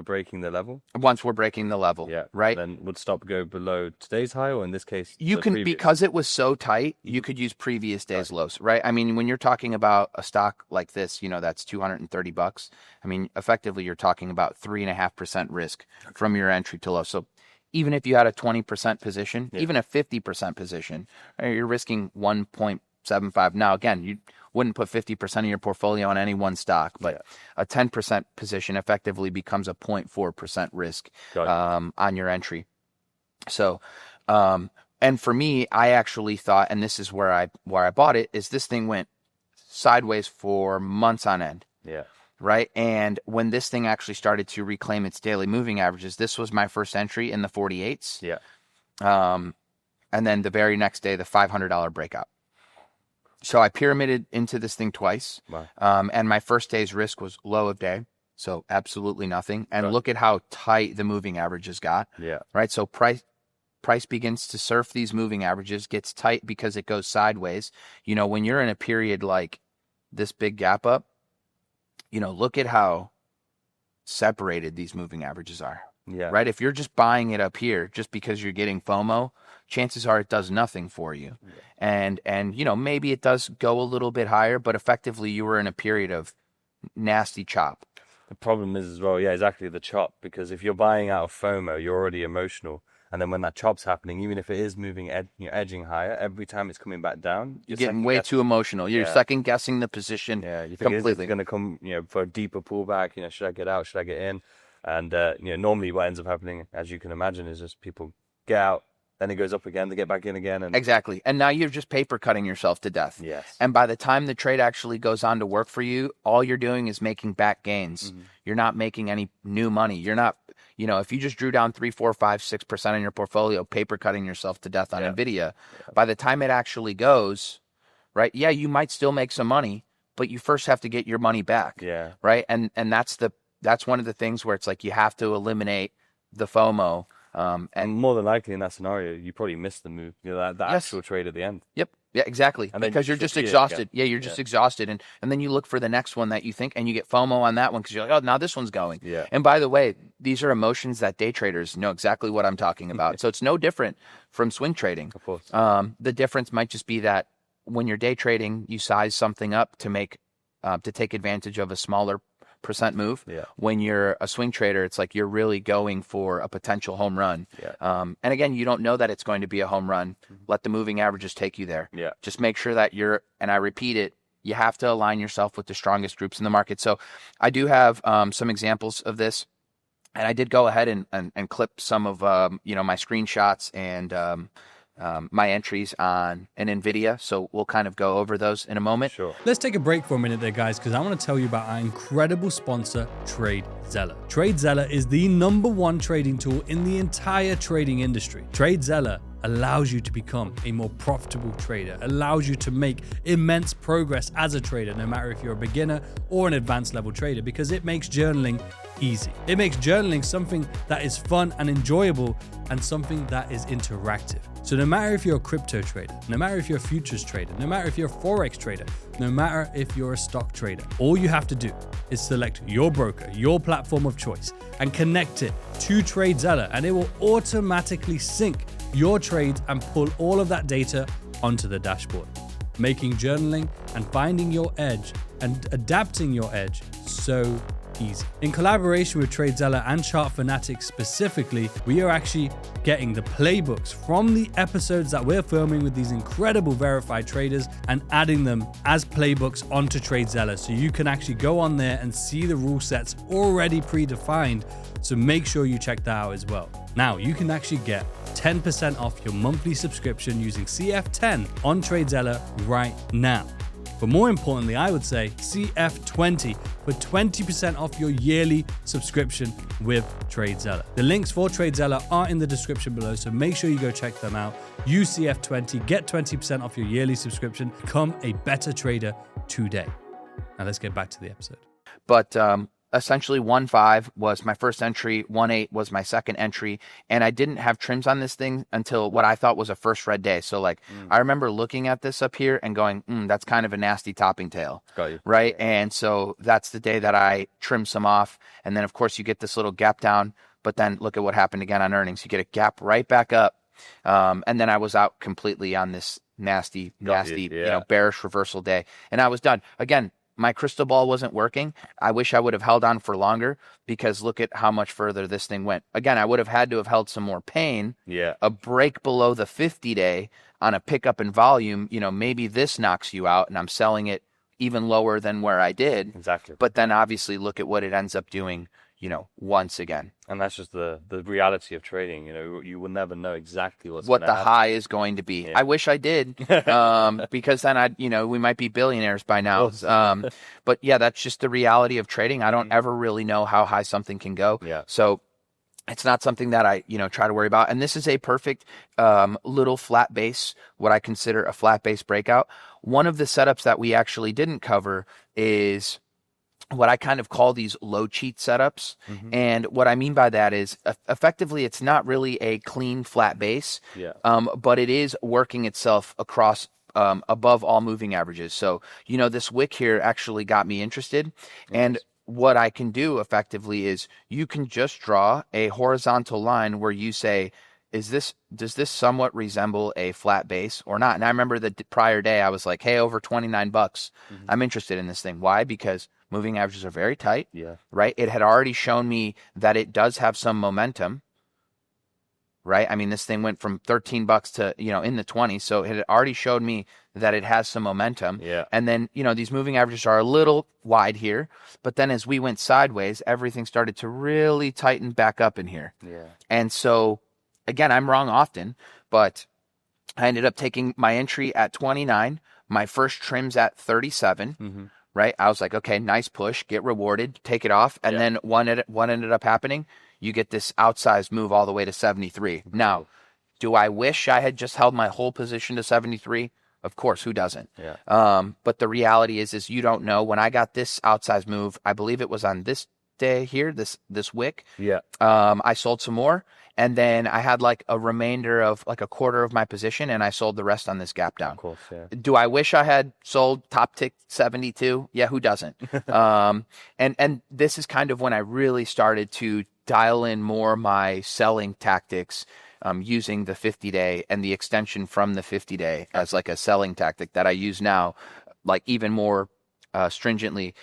breaking the level. Once we're breaking the level, right? Then would stop go below today's high, or in this case, you can because it was so tight, you could use previous days lows, right? I mean, when you're talking about a stock like this, that's $230. I mean, effectively, you're talking about 3.5% risk from your entry to low. So even if you had a 20% position, even a 50% position, you're risking 1.75. Now, again, you wouldn't put 50% of your portfolio on any one stock, but a 10% position effectively becomes a 0.4% risk on your entry. So, and for me, I actually thought, and this is where I bought it, is this thing went sideways for months on end. Yeah. Right. And when this thing actually started to reclaim its daily moving averages, this was my first entry in the 48s. Yeah. And then the very next day, the $500 breakout. So I pyramided into this thing twice. Wow. And my first day's risk was low of day. So absolutely nothing. And look at how tight the moving averages got. Yeah. Right. So price begins to surf these moving averages, gets tight because it goes sideways. When you're in a period like this big gap up, look at how separated these moving averages are. Yeah. Right. If you're just buying it up here just because you're getting FOMO, chances are it does nothing for you. Yeah. And maybe it does go a little bit higher, but effectively you were in a period of nasty chop. The problem is as well, exactly, the chop, because if you're buying out of FOMO, you're already emotional. And then when that chop's happening, even if it is moving, edging higher, every time it's coming back down, you're getting way too emotional. You're second guessing the position. Yeah, you think completely. It's going to come, for a deeper pullback. Should I get out? Should I get in? And normally what ends up happening, as you can imagine, is just people get out, then it goes up again, they get back in again. And exactly. And now you're just paper cutting yourself to death. Yes. And by the time the trade actually goes on to work for you, all you're doing is making back gains. Mm-hmm. You're not making any new money. You're not, if you just drew down 3, 4, 5, 6% in your portfolio, paper cutting yourself to death on NVIDIA, by the time it actually goes, right? Yeah, you might still make some money, but you first have to get your money back. Yeah. Right. And that's one of the things where it's like you have to eliminate the FOMO. And more than likely in that scenario, you probably missed the move, the actual trade at the end. Yep. Yeah, exactly. And because you're just exhausted. Yeah, you're just exhausted. And then you look for the next one that you think, and you get FOMO on that one because you're like, oh, now this one's going. Yeah. And by the way, these are emotions that day traders know exactly what I'm talking about. So it's no different from swing trading. Of course. The difference might just be that when you're day trading, you size something up to make to take advantage of a smaller percent move. Yeah. When you're a swing trader, it's like you're really going for a potential home run. Yeah. And again, you don't know that it's going to be a home run. Let the moving averages take you there. Yeah. Just make sure that and I repeat it, you have to align yourself with the strongest groups in the market. So I do have some examples of this. And I did go ahead and clip some of my screenshots and my entries on an NVIDIA. So we'll kind of go over those in a moment. Sure. Let's take a break for a minute there, guys, because I want to tell you about our incredible sponsor, TradeZeller. TradeZeller is the #1 trading tool in the entire trading industry. TradeZeller allows you to become a more profitable trader, allows you to make immense progress as a trader, no matter if you're a beginner or an advanced level trader, because it makes journaling easy. It makes journaling something that is fun and enjoyable and something that is interactive. So no matter if you're a crypto trader, no matter if you're a futures trader, no matter if you're a Forex trader, no matter if you're a stock trader, all you have to do is select your broker, your platform of choice, and connect it to TradeZeller, and it will automatically sync your trades and pull all of that data onto the dashboard, making journaling and finding your edge and adapting your edge so easy. In collaboration with TradeZeller and Chart Fanatics specifically, we are actually getting the playbooks from the episodes that we're filming with these incredible verified traders and adding them as playbooks onto TradeZeller, so you can actually go on there and see the rule sets already predefined. So make sure you check that out as well. Now you can actually get 10% off your monthly subscription using CF10 on TradeZeller right now. But more importantly, I would say CF20 for 20% off your yearly subscription with TradeZeller. The links for TradeZeller are in the description below, so make sure you go check them out. Use CF20, get 20% off your yearly subscription, become a better trader today. Now let's get back to the episode. But essentially 1.5 was my first entry, 1.8 was my second entry, and I didn't have trims on this thing until what I thought was a first red day. So I remember looking at this up here and going, that's kind of a nasty topping tail. Got you. Right? And so that's the day that I trimmed some off. And then of course you get this little gap down, but then look at what happened again on earnings. You get a gap right back up. And then I was out completely on this nasty, bearish reversal day. And I was done. Again, my crystal ball wasn't working. I wish I would have held on for longer, because look at how much further this thing went. Again, I would have had to have held some more pain. Yeah. A break below the 50-day on a pickup in volume, maybe this knocks you out and I'm selling it even lower than where I did. Exactly. But then obviously look at what it ends up doing, once again. And that's just the reality of trading. You will never know exactly what the high is going to be. Yeah. I wish I did, because then we might be billionaires by now. But yeah, that's just the reality of trading. I don't ever really know how high something can go. Yeah. So it's not something that I, try to worry about. And this is a perfect little flat base, what I consider a flat base breakout. One of the setups that we actually didn't cover is what I kind of call these low cheat setups. Mm-hmm. And what I mean by that is effectively it's not really a clean flat base, but it is working itself across above all moving averages. So, this wick here actually got me interested. Yes. And what I can do effectively is you can just draw a horizontal line where you say, does this somewhat resemble a flat base or not? And I remember the prior day I was like, hey, over $29, I'm interested in this thing. Why? Because moving averages are very tight, right? It had already shown me that it does have some momentum, right? I mean, this thing went from $13 to, in the 20s. So it had already showed me that it has some momentum. Yeah. And then, these moving averages are a little wide here. But then as we went sideways, everything started to really tighten back up in here. Yeah. And so, again, I'm wrong often, but I ended up taking my entry at 29, my first trims at 37. Right? I was like, okay, nice push, get rewarded, take it off. And then what ended up happening, you get this outsized move all the way to 73. Now, do I wish I had just held my whole position to 73? Of course, who doesn't? Yeah. But the reality is you don't know. When I got this outsized move, I believe it was on this day here, this wick. Yeah. I sold some more. And then I had like a remainder of like a quarter of my position, and I sold the rest on this gap down. Of course, yeah. Do I wish I had sold top tick 72? Yeah, who doesn't? And this is kind of when I really started to dial in more my selling tactics, using the 50-day and the extension from the 50-day as like a selling tactic that I use now, like even more stringently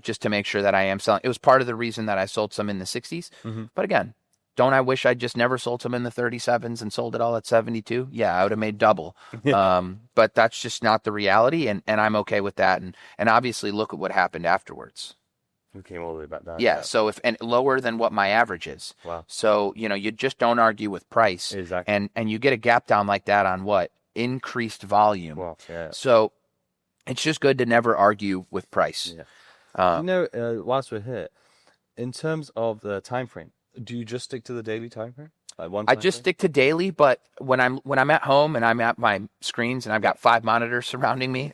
just to make sure that I am selling. It was part of the reason that I sold some in the 60s. But again, don't I wish I just never sold some in the 37s and sold it all at 72? Yeah, I would have made double. But that's just not the reality, and I'm okay with that. And obviously, look at what happened afterwards. We came all the way back down. Yeah, so and lower than what my average is. Wow. So, you just don't argue with price. Exactly. And you get a gap down like that on what? Increased volume. Well, yeah. So it's just good to never argue with price. Yeah. Whilst we're here, in terms of the time frame, do you just stick to the daily time frame? I just stick to daily, but when I'm at home and I'm at my screens and I've got 5 monitors surrounding me,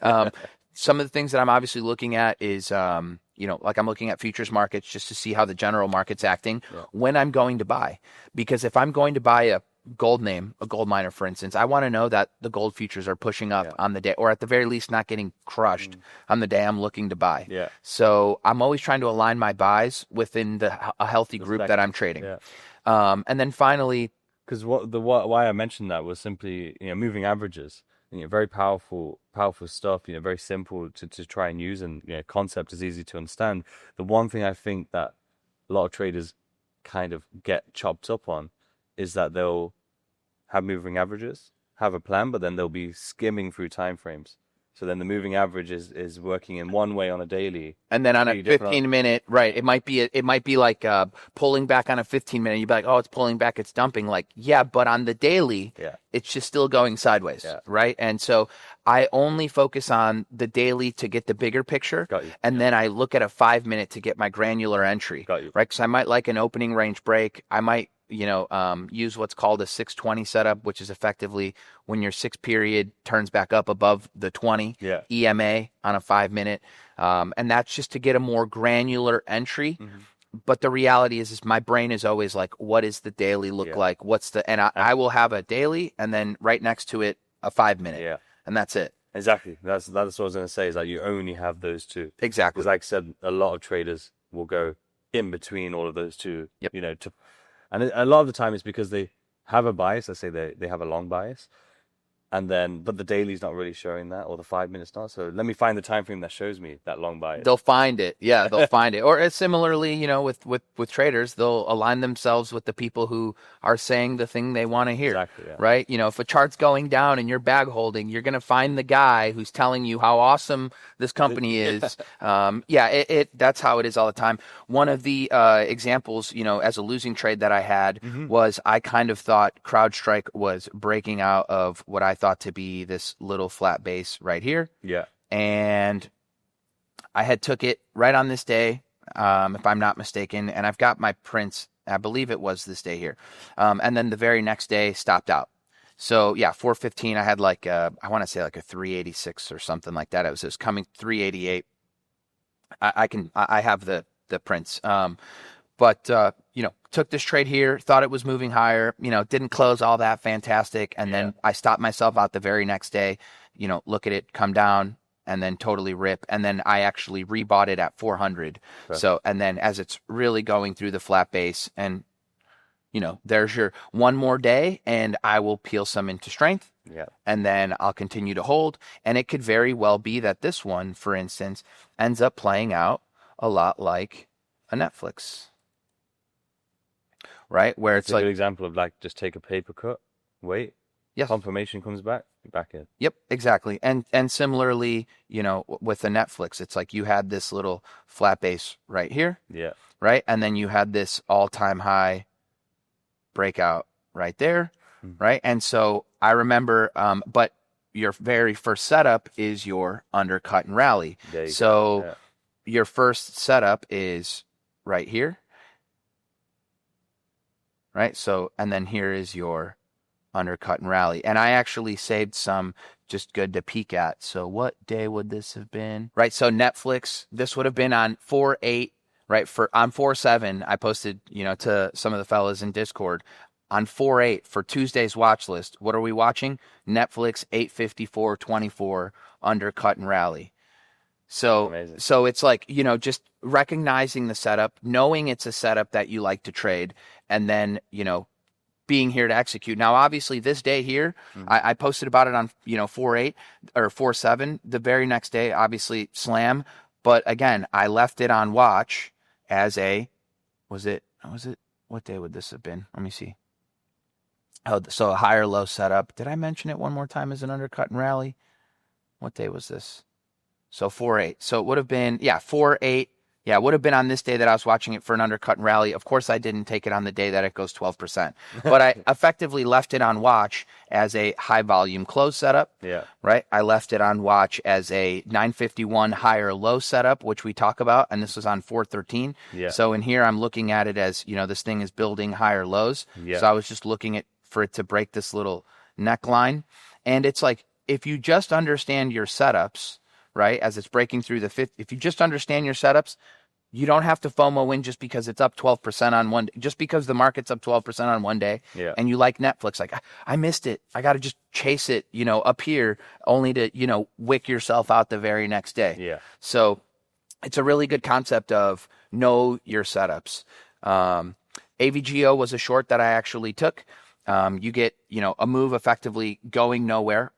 some of the things that I'm obviously looking at is, like I'm looking at futures markets just to see how the general market's acting when I'm going to buy. Because if I'm going to buy a gold name, a gold miner, for instance, I want to know that the gold futures are pushing up on the day, or at the very least not getting crushed on the day I'm looking to buy. Yeah. So I'm always trying to align my buys within a healthy group that I'm trading. Yeah. And then finally, because why I mentioned that was simply moving averages. Very powerful stuff. Very simple to try and use, and concept is easy to understand. The one thing I think that a lot of traders kind of get chopped up on is that they'll have moving averages, have a plan, but then they'll be skimming through time frames. So then the moving average is working in one way on a daily, and then on a 15-minute, right? It might be like pulling back on a 15-minute. You'd be like, oh, it's pulling back, it's dumping. Like, yeah, but on the daily, it's just still going sideways, right? And so I only focus on the daily to get the bigger picture, and then I look at a 5-minute to get my granular entry, right? Because I might like an opening range break. I might use what's called a 620 setup, which is effectively when your 6 period turns back up above the 20 EMA on a 5-minute. And that's just to get a more granular entry. But the reality is my brain is always like, what does the daily look like? And I will have a daily and then right next to it, a 5-minute. Yeah. And that's it. Exactly. That's what I was going to say, is that you only have those two. Exactly. Because like I said, a lot of traders will go in between all of those two, and a lot of the time it's because they have a bias. Let's say they have a long bias, but the daily's not really showing that, or the 5 minutes not. So let me find the time frame that shows me that long bias. They'll find it. Yeah, they'll find it. Or similarly, with traders, they'll align themselves with the people who are saying the thing they want to hear. Exactly. Yeah. Right? If a chart's going down and you're bag holding, you're going to find the guy who's telling you how awesome this company is. That's how it is all the time. One of the examples, as a losing trade that I had was I kind of thought CrowdStrike was breaking out of what I thought to be this little flat base right here. Yeah. And I had took it right on this day, if I'm not mistaken, and I've got my prints. I believe it was this day here. And then the very next day stopped out. So yeah, 415, I had I want to say like a 386 or something like that. It was coming 388. I have the prints. But took this trade here, thought it was moving higher, didn't close all that fantastic. And then I stopped myself out the very next day, look at it, come down, and then totally rip. And then I actually rebought it at 400. Okay. So, and then as it's really going through the flat base, and, there's your one more day, and I will peel some into strength. Yeah. And then I'll continue to hold. And it could very well be that this one, for instance, ends up playing out a lot like a Netflix. Right? Where it's a good example of just take a paper cut, wait. Yes. Confirmation comes back, you're back in. Yep, exactly. And similarly, with the Netflix, it's like you had this little flat base right here. Yeah. Right? And then you had this all-time high breakout right there. Right? And so I remember, but your very first setup is your undercut and rally. So your first setup is right here. Right? So, and then here is your undercut and rally. And I actually saved some just good to peek at. So what day would this have been? Right? So Netflix, this would have been on 4/8, right? On 4/7, I posted, to some of the fellas in Discord. On 4/8 for Tuesday's watch list, what are we watching? Netflix 854.24 undercut and rally. So it's like, just recognizing the setup, knowing it's a setup that you like to trade, and then, being here to execute. Now, obviously, this day here, I posted about it on, 4/8 or 4/7. The very next day, obviously, slam. But again, I left it on watch as a, what day would this have been? Let me see. Oh, so a higher low setup. Did I mention it one more time as an undercut and rally? What day was this? So 4-8. So it would have been, 4-8. Yeah, it would have been on this day that I was watching it for an undercut and rally. Of course, I didn't take it on the day that it goes 12%. But I effectively left it on watch as a high volume close setup. Yeah. Right? I left it on watch as a 951 higher low setup, which we talk about. And this was on 413. Yeah. So in here, I'm looking at it as, this thing is building higher lows. Yeah. So I was just looking for it to break this little neckline. And it's like, if you just understand your setups, right, as it's breaking through the fifth, if you just understand your setups, you don't have to FOMO in just because it's up 12% on one, just because the market's up 12% on one day. Yeah. And you like Netflix, like, I missed it. I got to just chase it, up here, only to, wick yourself out the very next day. Yeah. So it's a really good concept of know your setups. AVGO was a short that I actually took. You get, a move effectively going nowhere,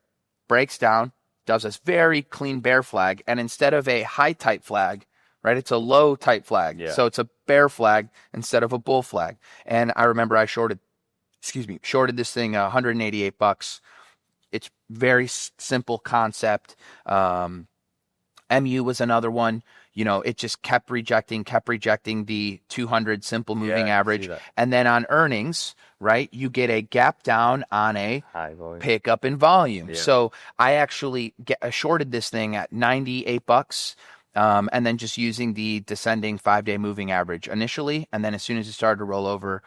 breaks down, does this very clean bear flag. And instead of a high type flag, right, it's a low type flag. Yeah. So it's a bear flag instead of a bull flag. And I remember I shorted this thing $188. It's very simple concept. MU was another one. It just kept rejecting the 200 simple moving average. And then on earnings, right, you get a gap down on a pickup in volume. Yeah. So I actually shorted this thing at $98. And then just using the descending 5-day moving average initially. And then as soon as it started to roll over,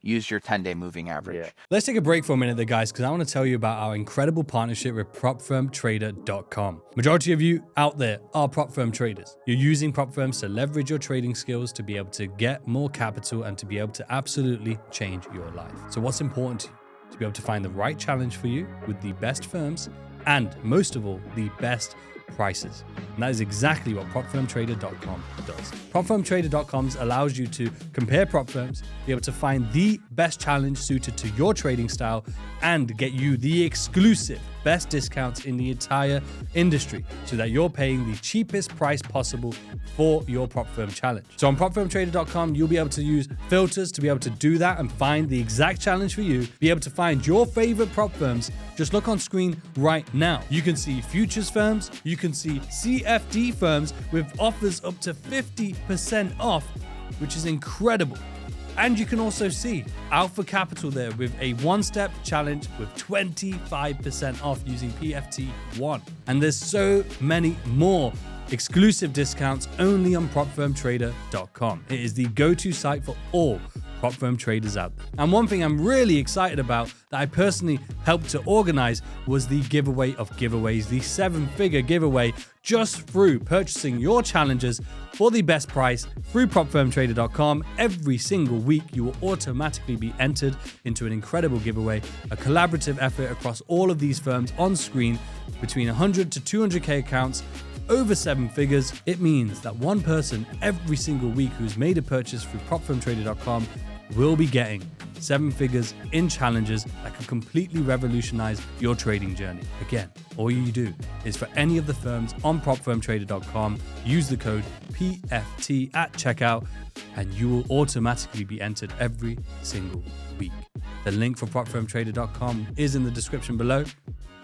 use your 10-day moving average. Yeah. Let's take a break for a minute there, guys, because I want to tell you about our incredible partnership with PropFirmTrader.com. Majority of you out there are prop firm traders. You're using prop firms to leverage your trading skills to be able to get more capital and to be able to absolutely change your life. So what's important to you? To be able to find the right challenge for you with the best firms and, most of all, the best prices. And that is exactly what PropFirmTrader.com does. PropFirmTrader.com allows you to compare prop firms, be able to find the best challenge suited to your trading style, and get you the exclusive best discounts in the entire industry so that you're paying the cheapest price possible for your prop firm challenge. So on PropFirmTrader.com, you'll be able to use filters to be able to do that and find the exact challenge for you, be able to find your favorite prop firms. Just look on screen right now. You can see futures firms, you can see CFD firms with offers up to 50% off, which is incredible. And you can also see Alpha Capital there with a one-step challenge with 25% off using PFT1. And there's so many more exclusive discounts only on PropFirmTrader.com. It is the go-to site for all prop firm traders out there. And one thing I'm really excited about that I personally helped to organize was the giveaway of giveaways, the 7-figure giveaway, just through purchasing your challenges for the best price through PropFirmTrader.com. Every single week, you will automatically be entered into an incredible giveaway, a collaborative effort across all of these firms on screen, between 100 to 200K accounts, over 7 figures. It means that one person every single week who's made a purchase through PropFirmTrader.com will be getting 7 figures in challenges that can completely revolutionize your trading journey. Again, all you do is for any of the firms on PropFirmTrader.com, use the code PFT at checkout, and you will automatically be entered every single week. The link for PropFirmTrader.com is in the description below.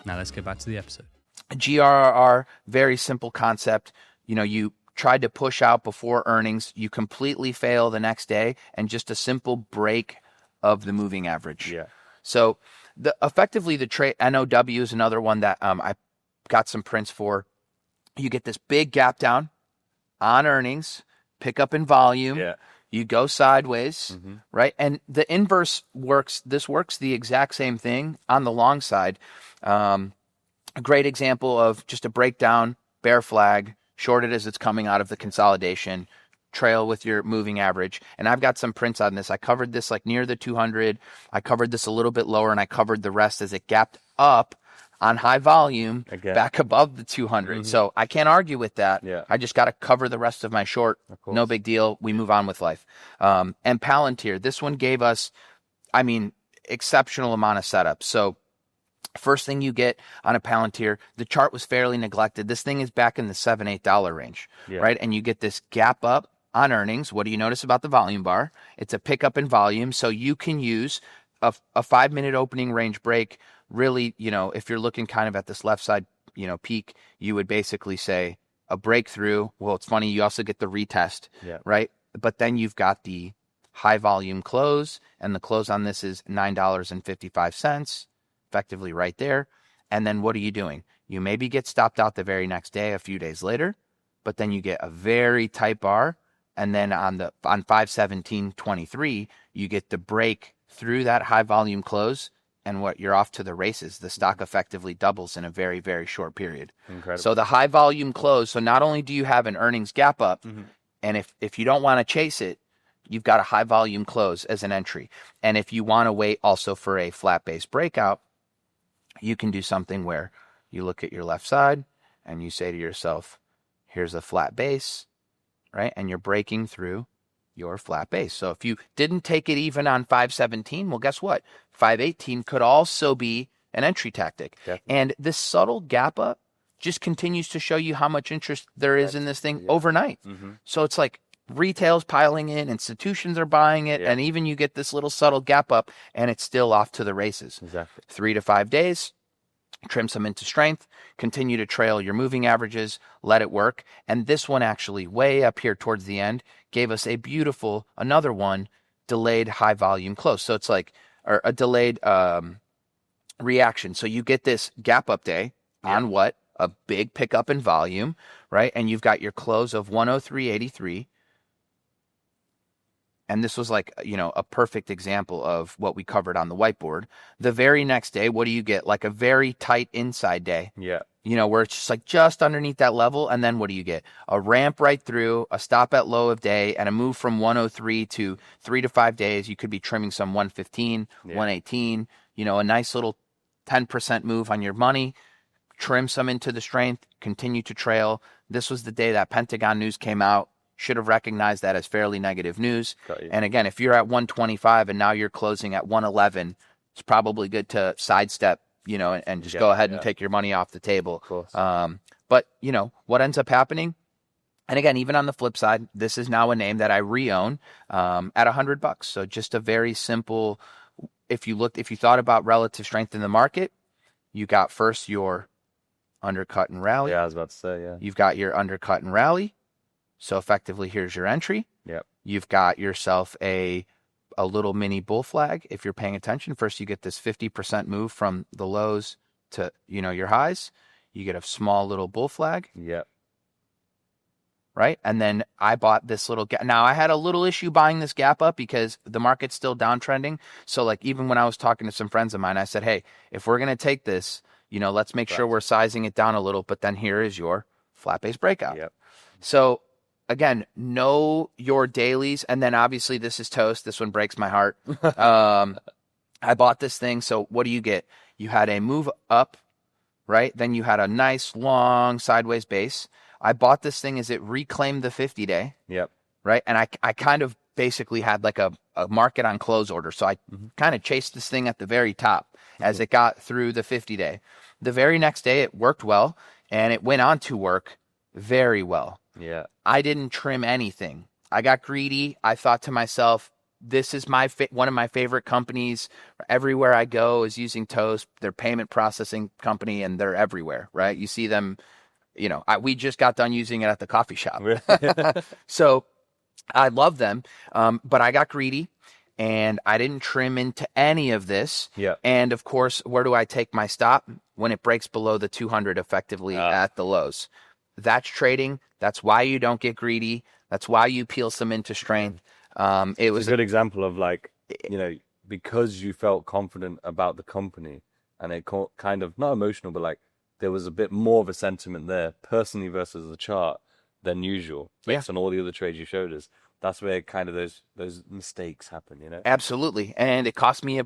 Now let's get back to the episode. GRRR, very simple concept. You tried to push out before earnings, you completely fail the next day, and just a simple break of the moving average. Yeah. So effectively the trade NOW is another one that I got some prints for. You get this big gap down on earnings, pick up in volume. Yeah. You go sideways, right? And the inverse works. This works the exact same thing on the long side. A great example of just a breakdown, bear flag, shorted as it's coming out of the consolidation, trail with your moving average. And I've got some prints on this. I covered this like near the 200. I covered this a little bit lower, and I covered the rest as it gapped up on high volume back above the 200. So I can't argue with that. Yeah. I just got to cover the rest of my short. No big deal. We move on with life. And Palantir, this one gave us, exceptional amount of setup. So First thing you get on a Palantir, the chart was fairly neglected. This thing is back in the $7-8 range, right? And you get this gap up on earnings. What do you notice about the volume bar? It's a pickup in volume. So you can use a 5-minute opening range break. Really, if you're looking kind of at this left side, peak, you would basically say a breakthrough. Well, it's funny. You also get the retest, right? But then you've got the high volume close, and the close on this is $9.55. Effectively right there. And then what are you doing? You maybe get stopped out the very next day, a few days later, but then you get a very tight bar. And then on 5/17/23, you get the break through that high volume close, and you're off to the races. The stock effectively doubles in a very, very short period. Incredible. So the high volume close. So not only do you have an earnings gap up, and if you don't want to chase it, you've got a high volume close as an entry. And if you want to wait also for a flat base breakout, you can do something where you look at your left side and you say to yourself, here's a flat base, right? And you're breaking through your flat base. So if you didn't take it even on 5/17, well, guess what? 5/18 could also be an entry tactic. Definitely. And this subtle gap up just continues to show you how much interest there is in this thing overnight. So it's like retail's piling in, institutions are buying it, and even you get this little subtle gap up, and it's still off to the races. Exactly. 3 to 5 days, trim some into strength, continue to trail your moving averages, let it work. And this one actually, way up here towards the end, gave us a beautiful, another one, delayed high volume close. So it's like a delayed reaction. So you get this gap up day on what? A big pickup in volume, right? And you've got your close of 103.83. And this was like, a perfect example of what we covered on the whiteboard. The very next day, what do you get? Like a very tight inside day. Yeah. Where it's just like just underneath that level. And then what do you get? A ramp right through, a stop at low of day, and a move from 103 to 3 to 5 days. You could be trimming some 115, 118, a nice little 10% move on your money. Trim some into the strength, continue to trail. This was the day that Pentagon news came out. Should have recognized that as fairly negative news. And again, if you're at 125 and now you're closing at 111, it's probably good to sidestep, and just go ahead and take your money off the table. Of course. But, what ends up happening? And again, even on the flip side, this is now a name that I re-own at $100. So just a very simple, if you thought about relative strength in the market, you got first your undercut and rally. Yeah, I was about to say, yeah. You've got your undercut and rally. So effectively, here's your entry. Yep. You've got yourself a little mini bull flag. If you're paying attention, first you get this 50% move from the lows to, your highs. You get a small little bull flag. Yep. Right? And then I bought this little gap. Now, I had a little issue buying this gap up because the market's still downtrending. So, like, even when I was talking to some friends of mine, I said, hey, if we're going to take this, let's make sure we're sizing it down a little. But then here is your flat base breakout. Yep. So, again, know your dailies. And then obviously this is toast. This one breaks my heart. I bought this thing. So what do you get? You had a move up, right? Then you had a nice long sideways base. I bought this thing as it reclaimed the 50-day. Yep. Right. And I kind of basically had like a market on close order. So I kind of chased this thing at the very top as it got through the 50-day. The very next day it worked well, and it went on to work very well. Yeah. I didn't trim anything. I got greedy. I thought to myself, this is one of my favorite companies. Everywhere I go is using Toast, their payment processing company, and they're everywhere, right? You see them, we just got done using it at the coffee shop. So I love them, but I got greedy, and I didn't trim into any of this. Yeah. And, of course, where do I take my stop? When it breaks below the 200 effectively at the lows. That's trading. That's why you don't get greedy. That's why you peel some into strength. It was a good example of because you felt confident about the company, and it kind of, not emotional, but like there was a bit more of a sentiment there personally versus the chart than usual based on all the other trades you showed us. That's where kind of those mistakes happen, Absolutely. And it cost me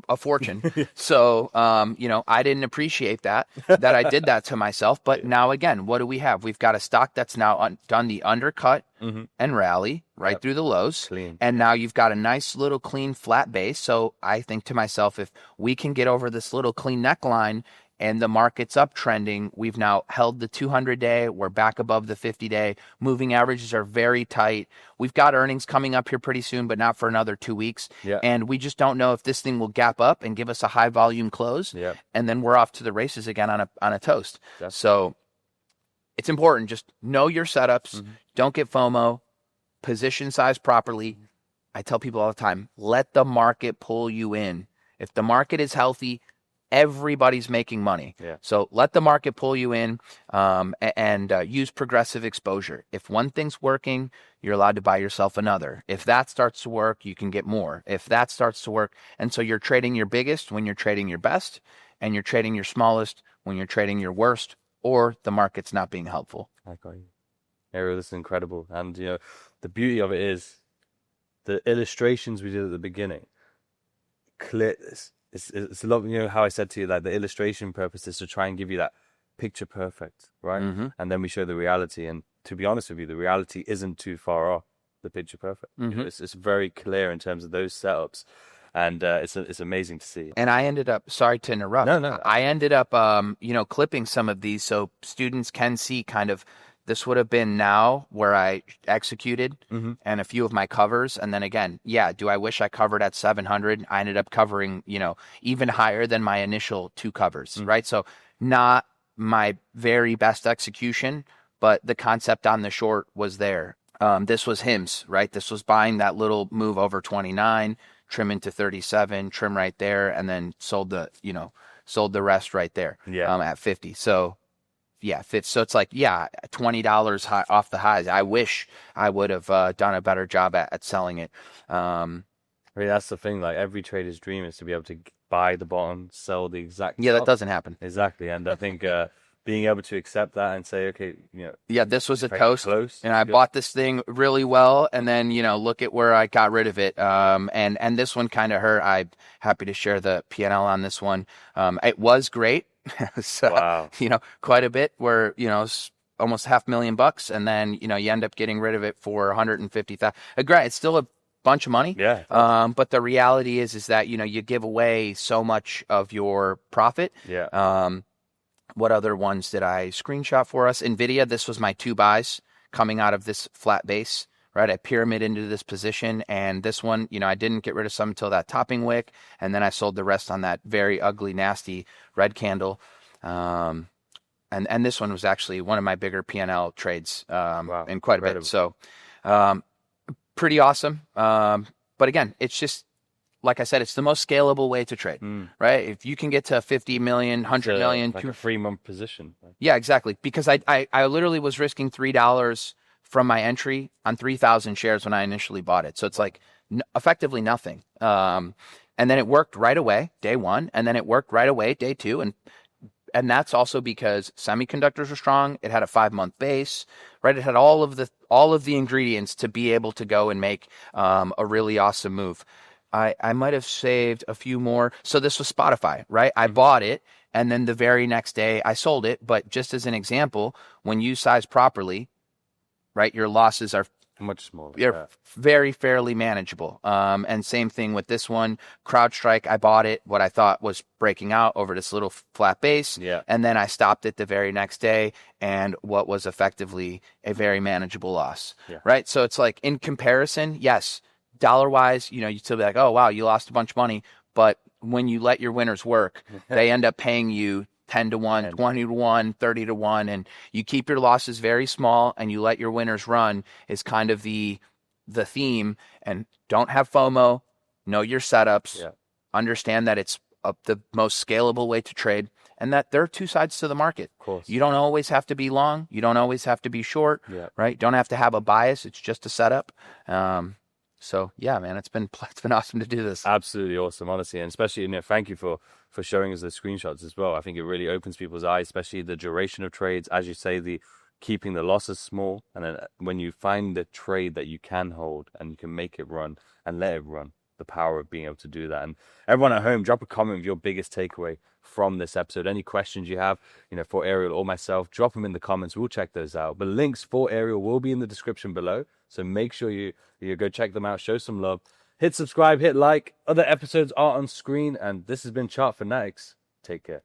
a fortune. So, I didn't appreciate that I did that to myself. But now again, what do we have? We've got a stock that's now done the undercut and rally right through the lows. Clean. And now you've got a nice little clean flat base. So I think to myself, if we can get over this little clean neckline and the market's uptrending, we've now held the 200-day. We're back above the 50-day. Moving averages are very tight. We've got earnings coming up here pretty soon, but not for another 2 weeks. Yeah. And we just don't know if this thing will gap up and give us a high volume close. Yeah. And then we're off to the races again on a toast. Definitely. So it's important. Just know your setups. Don't get FOMO. Position size properly. I tell people all the time, let the market pull you in. If the market is healthy, everybody's making money. Yeah. So let the market pull you in, and use progressive exposure. If one thing's working, you're allowed to buy yourself another. If that starts to work, you can get more. If that starts to work, and so you're trading your biggest when you're trading your best, and you're trading your smallest when you're trading your worst, or the market's not being helpful. I got you. Ariel, this is incredible. And, the beauty of it is the illustrations we did at the beginning. It's a lot, how I said to you, like the illustration purpose is to try and give you that picture perfect, right? And then we show the reality. And to be honest with you, the reality isn't too far off the picture perfect. It's very clear in terms of those setups. And it's amazing to see. And I ended up, sorry to interrupt. No. I ended up, clipping some of these so students can see kind of, this would have been now where I executed and a few of my covers. And then again, do I wish I covered at 700? I ended up covering, even higher than my initial 2 covers, right? So not my very best execution, but the concept on the short was there. This was HIMS, right? This was buying that little move over 29, trim into 37, trim right there, and then sold the rest right there at 50. So so it's like, $20 high off the highs. I wish I would have done a better job at selling it. That's the thing. Like every trader's dream is to be able to buy the bottom, sell the exact. Yeah, that doesn't happen. Exactly, and I think being able to accept that and say, okay, this was a toast, close, and I bought this thing really well, and then look at where I got rid of it. And this one kind of hurt. I'm happy to share the P&L on this one. It was great. So, wow. Quite a bit where, almost $500,000, and then, you end up getting rid of it for $150,000. It's still a bunch of money. Yeah. But the reality is that, you give away so much of your profit. Yeah. What other ones did I screenshot for us? NVIDIA, this was my 2 buys coming out of this flat base. Right, I pyramid into this position, and this one, I didn't get rid of some until that topping wick, and then I sold the rest on that very ugly, nasty red candle. And this one was actually one of my bigger P&L trades in quite a bit. So pretty awesome. But again, it's just, like I said, it's the most scalable way to trade, right? If you can get to 50 million, 100 million, like a 3-month position. Yeah, exactly. Because I literally was risking $3 from my entry on 3,000 shares when I initially bought it. So it's like effectively nothing. And then it worked right away, day 1, and then it worked right away, day 2. And that's also because semiconductors are strong. It had a 5-month base, right? It had all of the ingredients to be able to go and make a really awesome move. I might have saved a few more. So this was Spotify, right? I bought it, and then the very next day I sold it. But just as an example, when you size properly, right, your losses are much smaller. They're very fairly manageable. And same thing with this one, CrowdStrike. I bought it, what I thought was breaking out over this little flat base. Yeah. And then I stopped it the very next day, and what was effectively a very manageable loss. Yeah. Right. So it's like, in comparison, yes, dollar wise, you'd still be like, oh, wow, you lost a bunch of money. But when you let your winners work, they end up paying you 10 to 1, 20 to 1, 30 to 1, and you keep your losses very small and you let your winners run is kind of the theme. And don't have FOMO, know your setups, understand that it's the most scalable way to trade, and that there are 2 sides to the market. Of course. You don't always have to be long. You don't always have to be short, right? Don't have to have a bias. It's just a setup. So yeah, man, it's been awesome to do this. Absolutely awesome, honestly, and especially thank you for showing us the screenshots as well. I think it really opens people's eyes, especially the duration of trades, as you say, the keeping the losses small, and then when you find the trade that you can hold and you can make it run and let it run, the power of being able to do that. And everyone at home, drop a comment with your biggest takeaway from this episode. Any questions you have, for Ariel or myself, drop them in the comments. We'll check those out. But links for Ariel will be in the description below. So make sure you go check them out, show some love. Hit subscribe, hit like. Other episodes are on screen. And this has been Chart Fanatics. Take care.